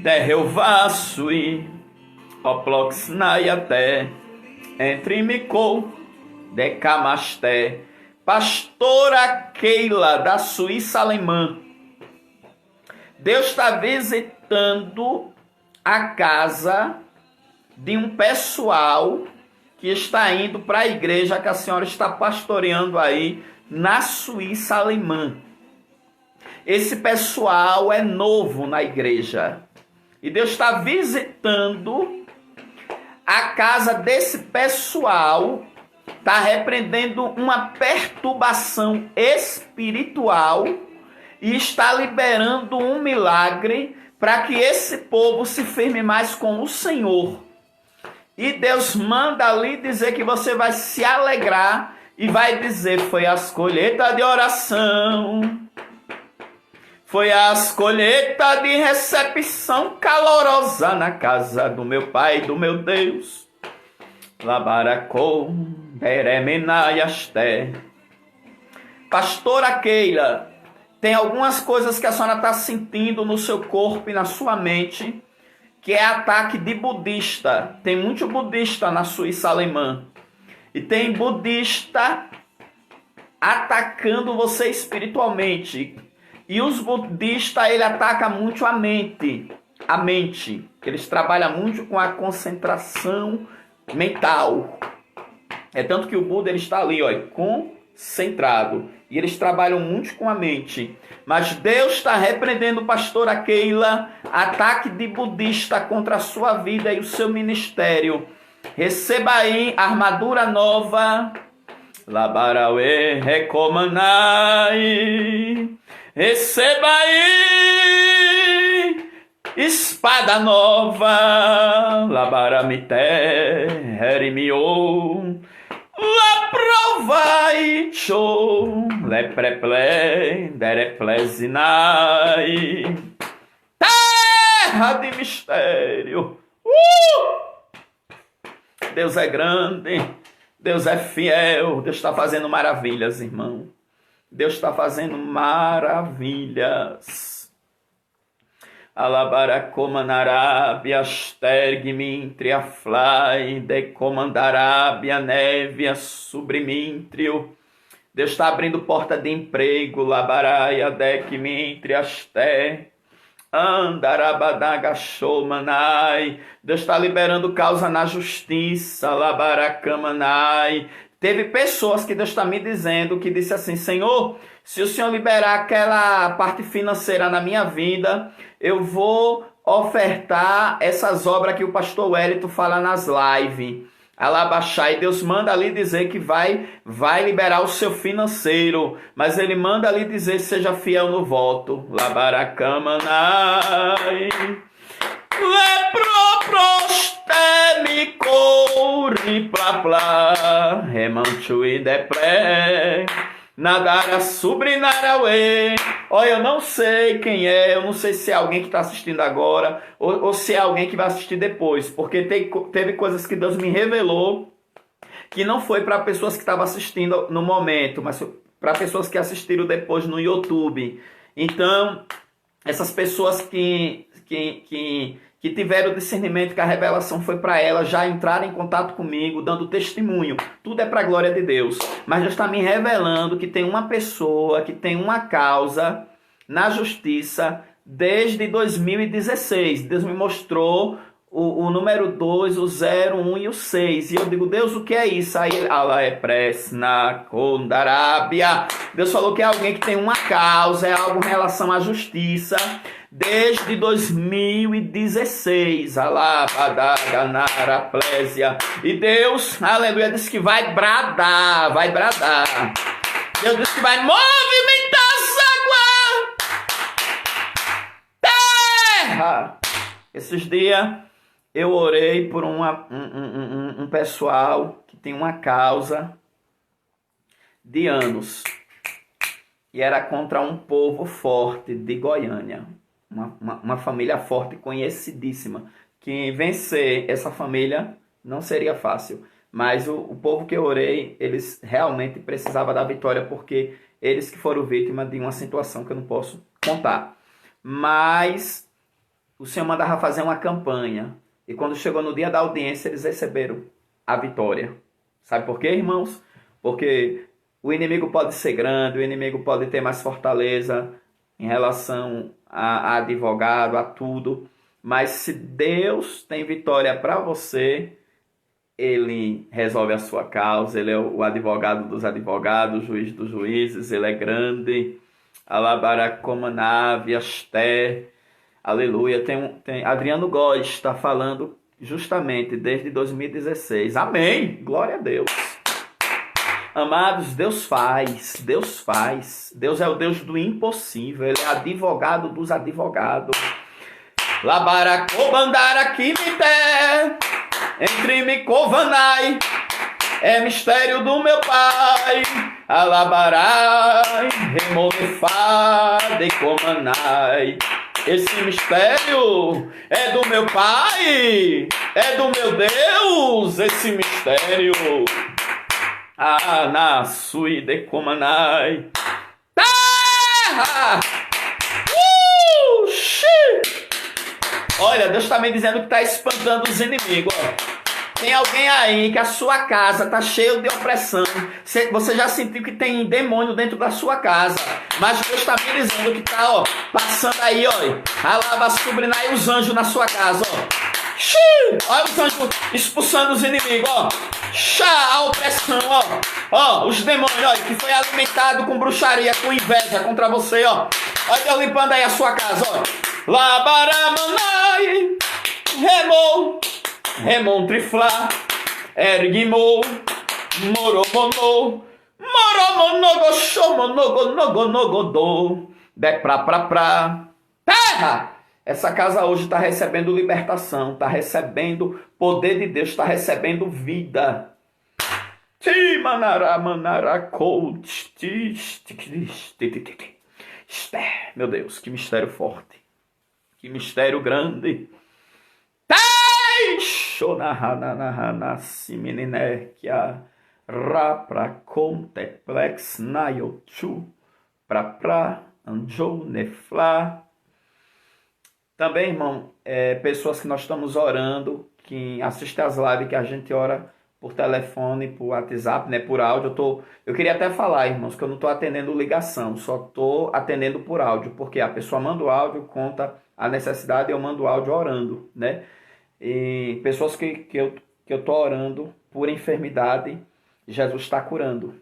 terreuvassui, oploxnai até, entre micou, decamasté. Pastora Keila, da Suíça alemã. Deus está visitando a casa de um pessoal que está indo para a igreja que a senhora está pastoreando aí na Suíça alemã. Esse pessoal é novo na igreja. E Deus está visitando a casa desse pessoal, está repreendendo uma perturbação espiritual e está liberando um milagre para que esse povo se firme mais com o Senhor. E Deus manda ali dizer que você vai se alegrar e vai dizer: foi as colheitas de oração, foi as colheitas de recepção calorosa na casa do meu Pai, do meu Deus. Labaracou, beremenaiasté. Pastora Keila, tem algumas coisas que a senhora está sentindo no seu corpo e na sua mente, que é ataque de budista. Tem muito budista na Suíça alemã. E tem budista atacando você espiritualmente. E os budistas, ele ataca muito a mente. A mente. Eles trabalham muito com a concentração mental. É tanto que o Buda, ele está ali, ó, concentrado. E eles trabalham muito com a mente. Mas Deus está repreendendo, pastora Keila, ataque de budista contra a sua vida e o seu ministério. Receba aí armadura nova. Labarauê, recomanai. Receba aí espada nova. Labaramité, herimiou. Laprovai, show. Lepreple, dereplesinai. Terra de mistério. Deus é grande, Deus é fiel, Deus está fazendo maravilhas, irmão. Deus está fazendo maravilhas. Alabaracomanarabia, stergmintria, fly, decomandarabia, névia, subrimintrio. Deus está abrindo porta de emprego, labaraia, decmintria, ster. Andarabadagashomanai. Deus está liberando causa na justiça. Labaracamanai. Teve pessoas que Deus está me dizendo, que disse assim: Senhor, se o Senhor liberar aquela parte financeira na minha vida, eu vou ofertar essas obras que o pastor Wellington fala nas lives. Alabaxai, Deus manda ali dizer que vai liberar o seu financeiro, mas ele manda ali dizer: seja fiel no voto. Labaracamanai. Leproprostemi couri plá remanchui depré nadara subrinarauê. Olha, eu não sei quem é, eu não sei se é alguém que está assistindo agora ou se é alguém que vai assistir depois, porque teve coisas que Deus me revelou que não foi para pessoas que estavam assistindo no momento, mas para pessoas que assistiram depois no YouTube. Então, essas pessoas que tiveram discernimento, que a revelação foi para elas, já entraram em contato comigo, dando testemunho. Tudo é para a glória de Deus. Mas Deus está me revelando que tem uma pessoa, que tem uma causa na justiça desde 2016. Deus me mostrou o número 2, o 0, 1 e o 6. E eu digo: Deus, o que é isso? Aí ela é presna condarábia. Deus falou que é alguém que tem uma causa, é algo em relação à justiça. desde 2016. Alabadaganaraplésia. E Deus, aleluia, disse que vai bradar, vai bradar. Deus disse que vai movimentar essa terra. Esses dias eu orei por um pessoal que tem uma causa de anos. E era contra um povo forte de Goiânia. Uma família forte, conhecidíssima. Que vencer essa família não seria fácil. Mas o povo que eu orei, eles realmente precisavam da vitória, porque eles que foram vítimas de uma situação que eu não posso contar. Mas o Senhor mandava fazer uma campanha. E quando chegou no dia da audiência, eles receberam a vitória. Sabe por quê, irmãos? Porque o inimigo pode ser grande, o inimigo pode ter mais fortaleza em relação a advogado, a tudo. Mas se Deus tem vitória para você, Ele resolve a sua causa. Ele é o advogado dos advogados, o juiz dos juízes. Ele é grande. Alabaracomanave, Aster. Aleluia. Tem Adriano Góes está falando justamente desde 2016. Amém. Glória a Deus. Amados, Deus faz, Deus faz. Deus é o Deus do impossível. Ele é advogado dos advogados. Labaracobandarakimite, entre me covanai, é mistério do meu Pai. Alabarai, remonefá, decomanai. Esse mistério é do meu Pai, é do meu Deus, esse mistério. Na sui decomanai. Terra! Olha, Deus está me dizendo que está espantando os inimigos. Ó. Tem alguém aí que a sua casa está cheia de opressão. Você já sentiu que tem demônio dentro da sua casa. Mas Deus está me dizendo que está passando aí, ó. Alava, subindo aí os anjos na sua casa, ó. Olha os anjos expulsando os inimigos, ó. A opressão, ó. Os demônios, ó, que foi alimentado com bruxaria, com inveja contra você, ó. Olha Deus limpando aí a sua casa, ó. Labaramanai, remon triflá, erguimou, moromonou, moromonogoxomonogonogonogodô, pra. Terra! Essa casa hoje está recebendo libertação, está recebendo poder de Deus, está recebendo vida. Meu Deus, que mistério forte. Que mistério grande. Rapraconteplex naiochu pra anjou nefla. Também, irmão, pessoas que nós estamos orando, que assistem as lives que a gente ora por telefone, por WhatsApp, né, por áudio. Eu queria até falar, irmãos, que eu não estou atendendo ligação, só estou atendendo por áudio, porque a pessoa manda o áudio, conta a necessidade, eu mando o áudio orando, né? E pessoas que eu estou orando por enfermidade, Jesus está curando.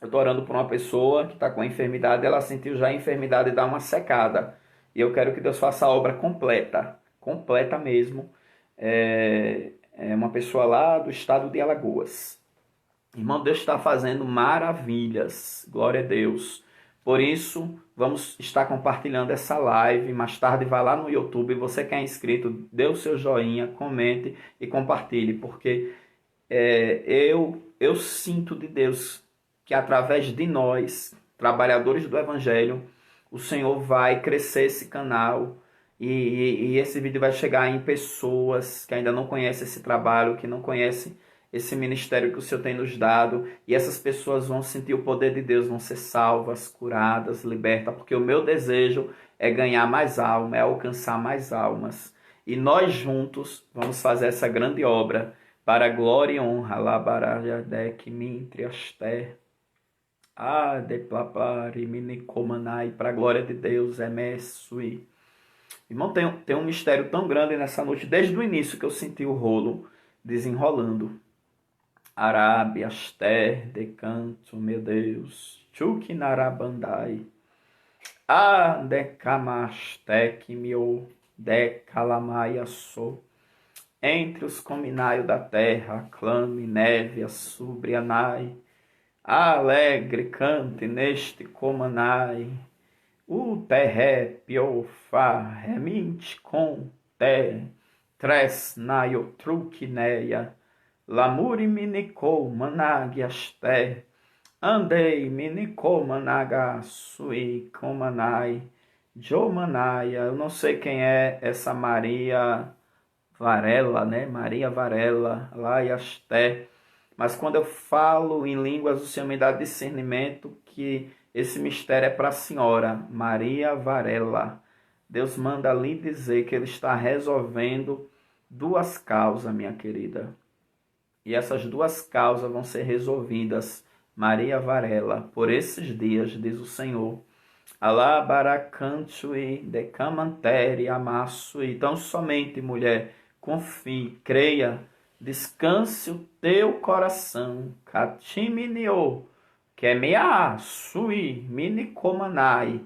Eu estou orando por uma pessoa que está com enfermidade, ela sentiu já a enfermidade dar uma secada. E eu quero que Deus faça a obra completa mesmo. É uma pessoa lá do estado de Alagoas. Irmão, Deus está fazendo maravilhas. Glória a Deus. Por isso, vamos estar compartilhando essa live. Mais tarde, vai lá no YouTube. Você que é inscrito, dê o seu joinha, comente e compartilhe. Porque eu sinto de Deus que através de nós, trabalhadores do Evangelho, o Senhor vai crescer esse canal e esse vídeo vai chegar em pessoas que ainda não conhecem esse trabalho, que não conhecem esse ministério que o Senhor tem nos dado. E essas pessoas vão sentir o poder de Deus, vão ser salvas, curadas, libertas. Porque o meu desejo é ganhar mais alma, é alcançar mais almas. E nós juntos vamos fazer essa grande obra para a glória e honra. Labarajadek, mintriaster. Para a glória de Deus, emessui. Irmão, tem um mistério tão grande nessa noite, desde o início que eu senti o rolo desenrolando. Arábia, Aster, Decanto, meu Deus. Chukinarabandai. A decamastek mio decalamaia sou. Entre os cominaio da terra, clame neve a subrianai. Alegre cante neste comanai. O terre piofá reminte com te. Tres naio truquineia. Lamuri minicou managiaste. Andei minicou managa sui comanai. Jomanaia, eu não sei quem é essa Maria Varela, né? Maria Varela, lá e Asté. Mas quando eu falo em línguas, o Senhor me dá discernimento que esse mistério é para a senhora, Maria Varela. Deus manda lhe dizer que Ele está resolvendo duas causas, minha querida. E essas duas causas vão ser resolvidas, Maria Varela, por esses dias, diz o Senhor. Alá baracantui decamanteri amassui. Então somente, mulher, confie, creia, descanse o teu coração. Katiminio, kemia sui minikomanai.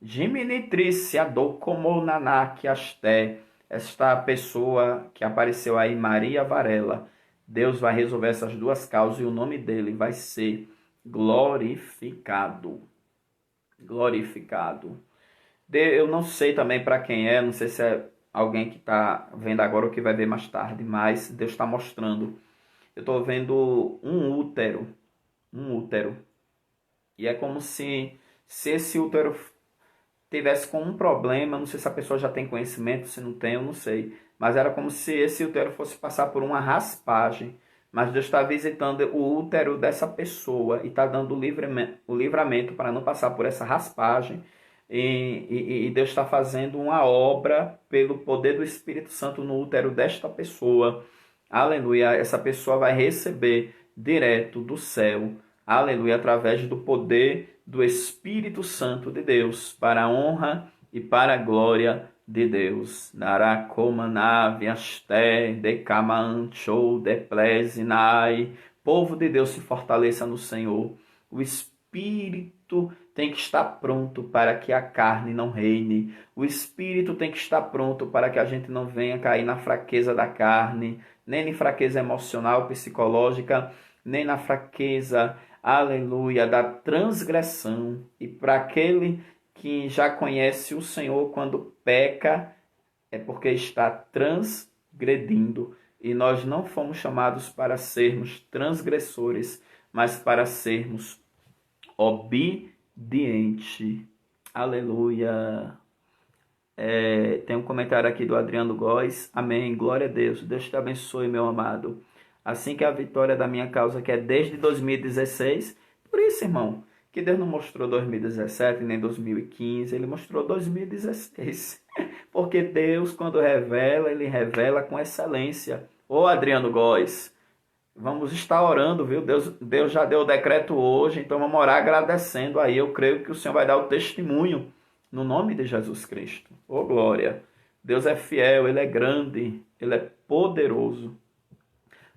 Diminitrice adocomonanak asté. Esta pessoa que apareceu aí, Maria Varela, Deus vai resolver essas duas causas e o nome dele vai ser glorificado. Glorificado. Eu não sei também para quem é, não sei se é alguém que está vendo agora ou que vai ver mais tarde, mas Deus está mostrando. Eu estou vendo um útero. E é como se esse útero tivesse com um problema, não sei se a pessoa já tem conhecimento, se não tem, eu não sei. Mas era como se esse útero fosse passar por uma raspagem. Mas Deus está visitando o útero dessa pessoa e está dando o livramento para não passar por essa raspagem. E Deus está fazendo uma obra pelo poder do Espírito Santo no útero desta pessoa. Aleluia. Essa pessoa vai receber direto do céu. Aleluia. Através do poder do Espírito Santo de Deus. Para a honra e para a glória de Deus. Narakomanavi asté decamaanchou deplesinai. Povo de Deus, se fortaleça no Senhor. O Espírito tem que estar pronto para que a carne não reine. O Espírito tem que estar pronto para que a gente não venha cair na fraqueza da carne, nem na fraqueza emocional, psicológica, nem na fraqueza, aleluia, da transgressão. E para aquele que já conhece o Senhor, quando peca, é porque está transgredindo. E nós não fomos chamados para sermos transgressores, mas para sermos obedientes. Aleluia. Tem um comentário aqui do Adriano Góes. Amém. Glória a Deus. Deus te abençoe, meu amado. Assim que a vitória da minha causa, que é desde 2016. Por isso, irmão, que Deus não mostrou 2017 nem 2015, Ele mostrou 2016. Porque Deus, quando revela, Ele revela com excelência. Ô Adriano Góes, vamos estar orando, viu? Deus já deu o decreto hoje, então vamos orar agradecendo aí. Eu creio que o Senhor vai dar o testemunho no nome de Jesus Cristo. Ô glória! Deus é fiel, Ele é grande, Ele é poderoso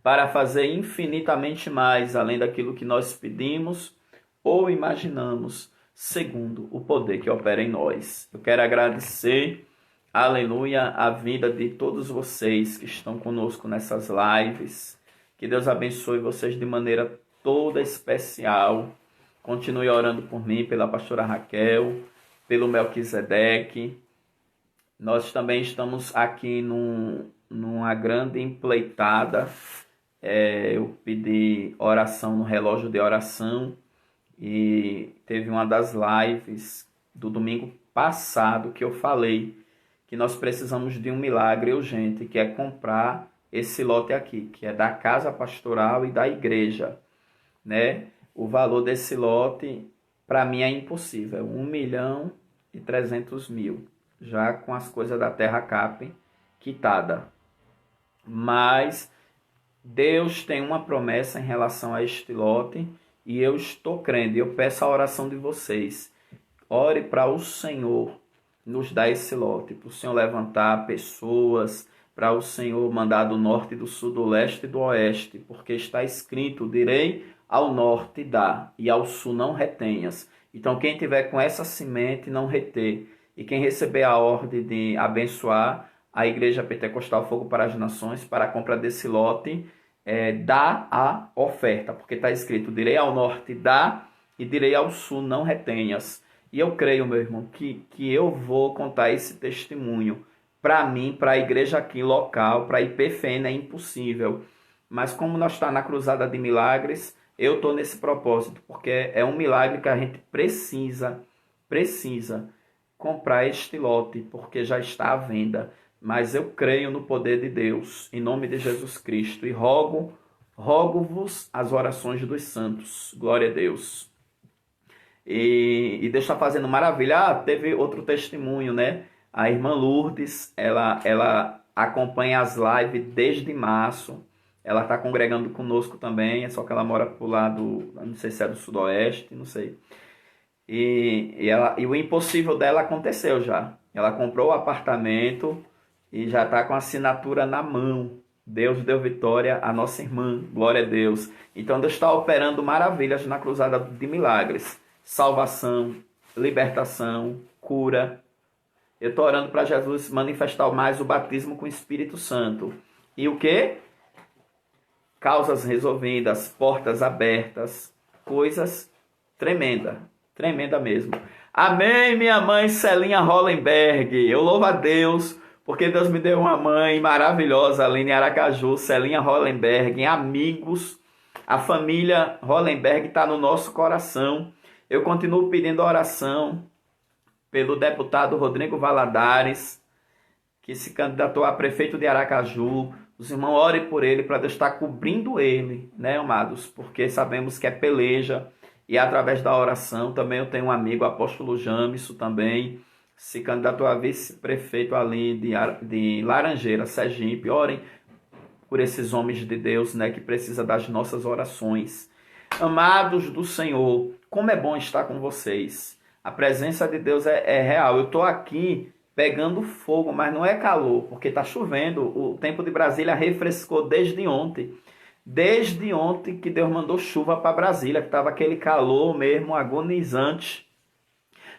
para fazer infinitamente mais, além daquilo que nós pedimos ou imaginamos, segundo o poder que opera em nós. Eu quero agradecer, aleluia, a vida de todos vocês que estão conosco nessas lives. Que Deus abençoe vocês de maneira toda especial. Continue orando por mim, pela pastora Raquel, pelo Melquisedeque. Nós também estamos aqui numa grande empleitada. Eu pedi oração no relógio de oração. E teve uma das lives do domingo passado que eu falei que nós precisamos de um milagre urgente, que é comprar esse lote aqui, que é da casa pastoral e da igreja, né? O valor desse lote, para mim, é impossível, 1.300.000, já com as coisas da Terra Cap quitada. Mas Deus tem uma promessa em relação a este lote, e eu estou crendo, e eu peço a oração de vocês. Ore para o Senhor nos dar esse lote, para o Senhor levantar pessoas, para o Senhor mandar do norte, do sul, do leste e do oeste, porque está escrito: direi ao norte dá, e ao sul não retenhas. Então, quem tiver com essa semente, não reter. E quem receber a ordem de abençoar a Igreja Pentecostal Fogo para as Nações para a compra desse lote, dá a oferta. Porque está escrito, direi ao norte, dá, e direi ao sul, não retenhas. E eu creio, meu irmão, que eu vou contar esse testemunho. Para mim, para a igreja aqui local, para a IPFN é impossível. Mas como nós está na Cruzada de Milagres, eu estou nesse propósito, porque é um milagre que a gente precisa comprar este lote, porque já está à venda. Mas eu creio no poder de Deus, em nome de Jesus Cristo, e rogo-vos as orações dos santos. Glória a Deus. E Deus está fazendo maravilha. Teve outro testemunho, né? A irmã Lourdes, ela acompanha as lives desde março. Ela está congregando conosco também, só que ela mora pro lado, não sei se é do sudoeste, não sei. E o impossível dela aconteceu já. Ela comprou o apartamento e já está com a assinatura na mão. Deus deu vitória à nossa irmã, glória a Deus. Então Deus está operando maravilhas na Cruzada de Milagres. Salvação, libertação, cura. Eu estou orando para Jesus manifestar mais o batismo com o Espírito Santo. E o quê? Causas resolvidas, portas abertas, coisas tremenda mesmo. Amém, minha mãe Celinha Hollenberg. Eu louvo a Deus, porque Deus me deu uma mãe maravilhosa ali em Aracaju, Celinha Hollenberg, amigos. A família Hollenberg está no nosso coração. Eu continuo pedindo oração pelo deputado Rodrigo Valadares, que se candidatou a prefeito de Aracaju. Os irmãos orem por ele, para Deus estar cobrindo ele, né, amados? Porque sabemos que é peleja, e através da oração, também eu tenho um amigo, o apóstolo Jamisso, também se candidatou a vice-prefeito ali de Laranjeira, Sergipe. Orem por esses homens de Deus, né, que precisa das nossas orações. Amados do Senhor, como é bom estar com vocês. A presença de Deus é real. Eu estou aqui pegando fogo, mas não é calor, porque está chovendo. O tempo de Brasília refrescou desde ontem. Desde ontem que Deus mandou chuva para Brasília, que estava aquele calor mesmo agonizante.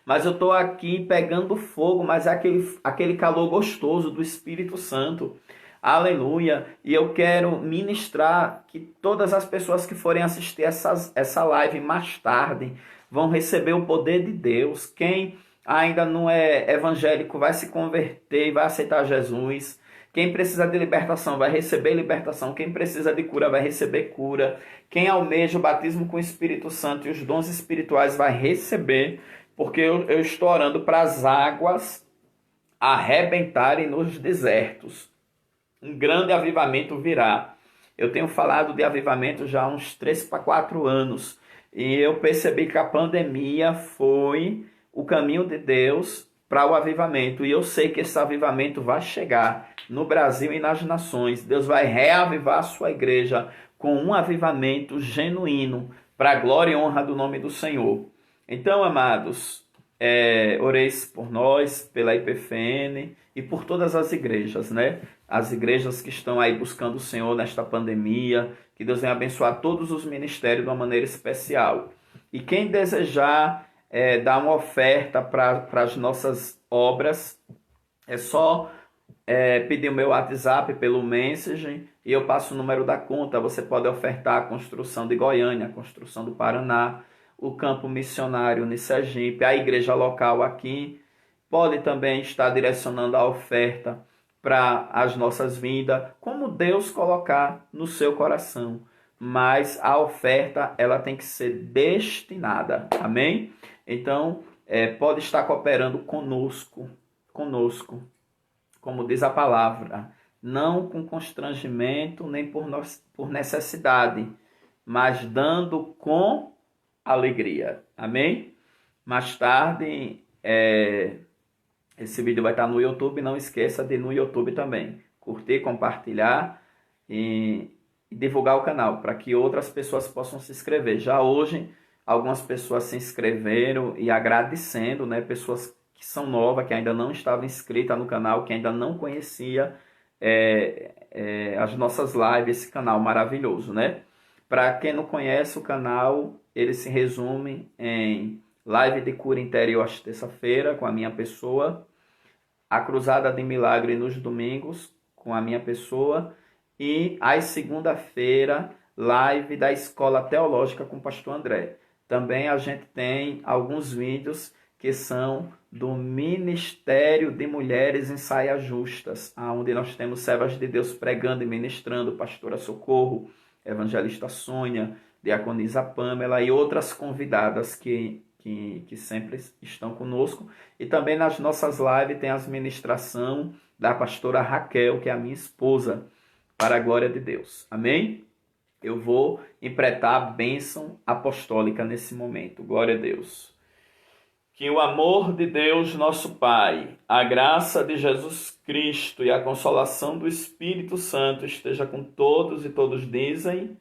Mas eu estou aqui pegando fogo, mas é aquele calor gostoso do Espírito Santo. Aleluia. E eu quero ministrar que todas as pessoas que forem assistir essa live mais tarde vão receber o poder de Deus. Quem ainda não é evangélico vai se converter e vai aceitar Jesus. Quem precisa de libertação vai receber libertação. Quem precisa de cura vai receber cura. Quem almeja o batismo com o Espírito Santo e os dons espirituais vai receber. Porque eu estou orando para as águas arrebentarem nos desertos. Um grande avivamento virá. Eu tenho falado de avivamento já há uns 3 para 4 anos. E eu percebi que a pandemia foi o caminho de Deus para o avivamento. E eu sei que esse avivamento vai chegar no Brasil e nas nações. Deus vai reavivar a sua igreja com um avivamento genuíno para a glória e honra do nome do Senhor. Então, amados, oreis por nós, pela IPFN e por todas as igrejas, né? As igrejas que estão aí buscando o Senhor nesta pandemia. Que Deus venha abençoar todos os ministérios de uma maneira especial. E quem desejar dar uma oferta para as nossas obras, é só pedir o meu WhatsApp pelo Messenger e eu passo o número da conta. Você pode ofertar a construção de Goiânia, a construção do Paraná, o campo missionário em Sergipe, a igreja local aqui. Pode também estar direcionando a oferta para as nossas vindas, como Deus colocar no seu coração. Mas a oferta, ela tem que ser destinada. Amém? Então, pode estar cooperando conosco, como diz a palavra, não com constrangimento, nem por necessidade, mas dando com alegria. Amém? Mais tarde, esse vídeo vai estar no YouTube. Não esqueça de ir no YouTube também curtir, compartilhar e divulgar o canal, para que outras pessoas possam se inscrever. Já hoje, algumas pessoas se inscreveram e agradecendo, né? Pessoas que são novas, que ainda não estavam inscritas no canal, que ainda não conhecia as nossas lives, esse canal maravilhoso, né? Para quem não conhece o canal, ele se resume em live de cura interior às terça-feira com a minha pessoa, a cruzada de milagre nos domingos com a minha pessoa e às segunda-feira, live da Escola Teológica com o pastor André. Também a gente tem alguns vídeos que são do Ministério de Mulheres em Saias Justas, onde nós temos servas de Deus pregando e ministrando, pastora Socorro, evangelista Sônia, diaconisa Pamela e outras convidadas que sempre estão conosco. E também nas nossas lives tem as ministração da pastora Raquel, que é a minha esposa, para a glória de Deus. Amém? Eu vou empretar a bênção apostólica nesse momento. Glória a Deus. Que o amor de Deus, nosso Pai, a graça de Jesus Cristo e a consolação do Espírito Santo esteja com todos e todos dizem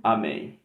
amém.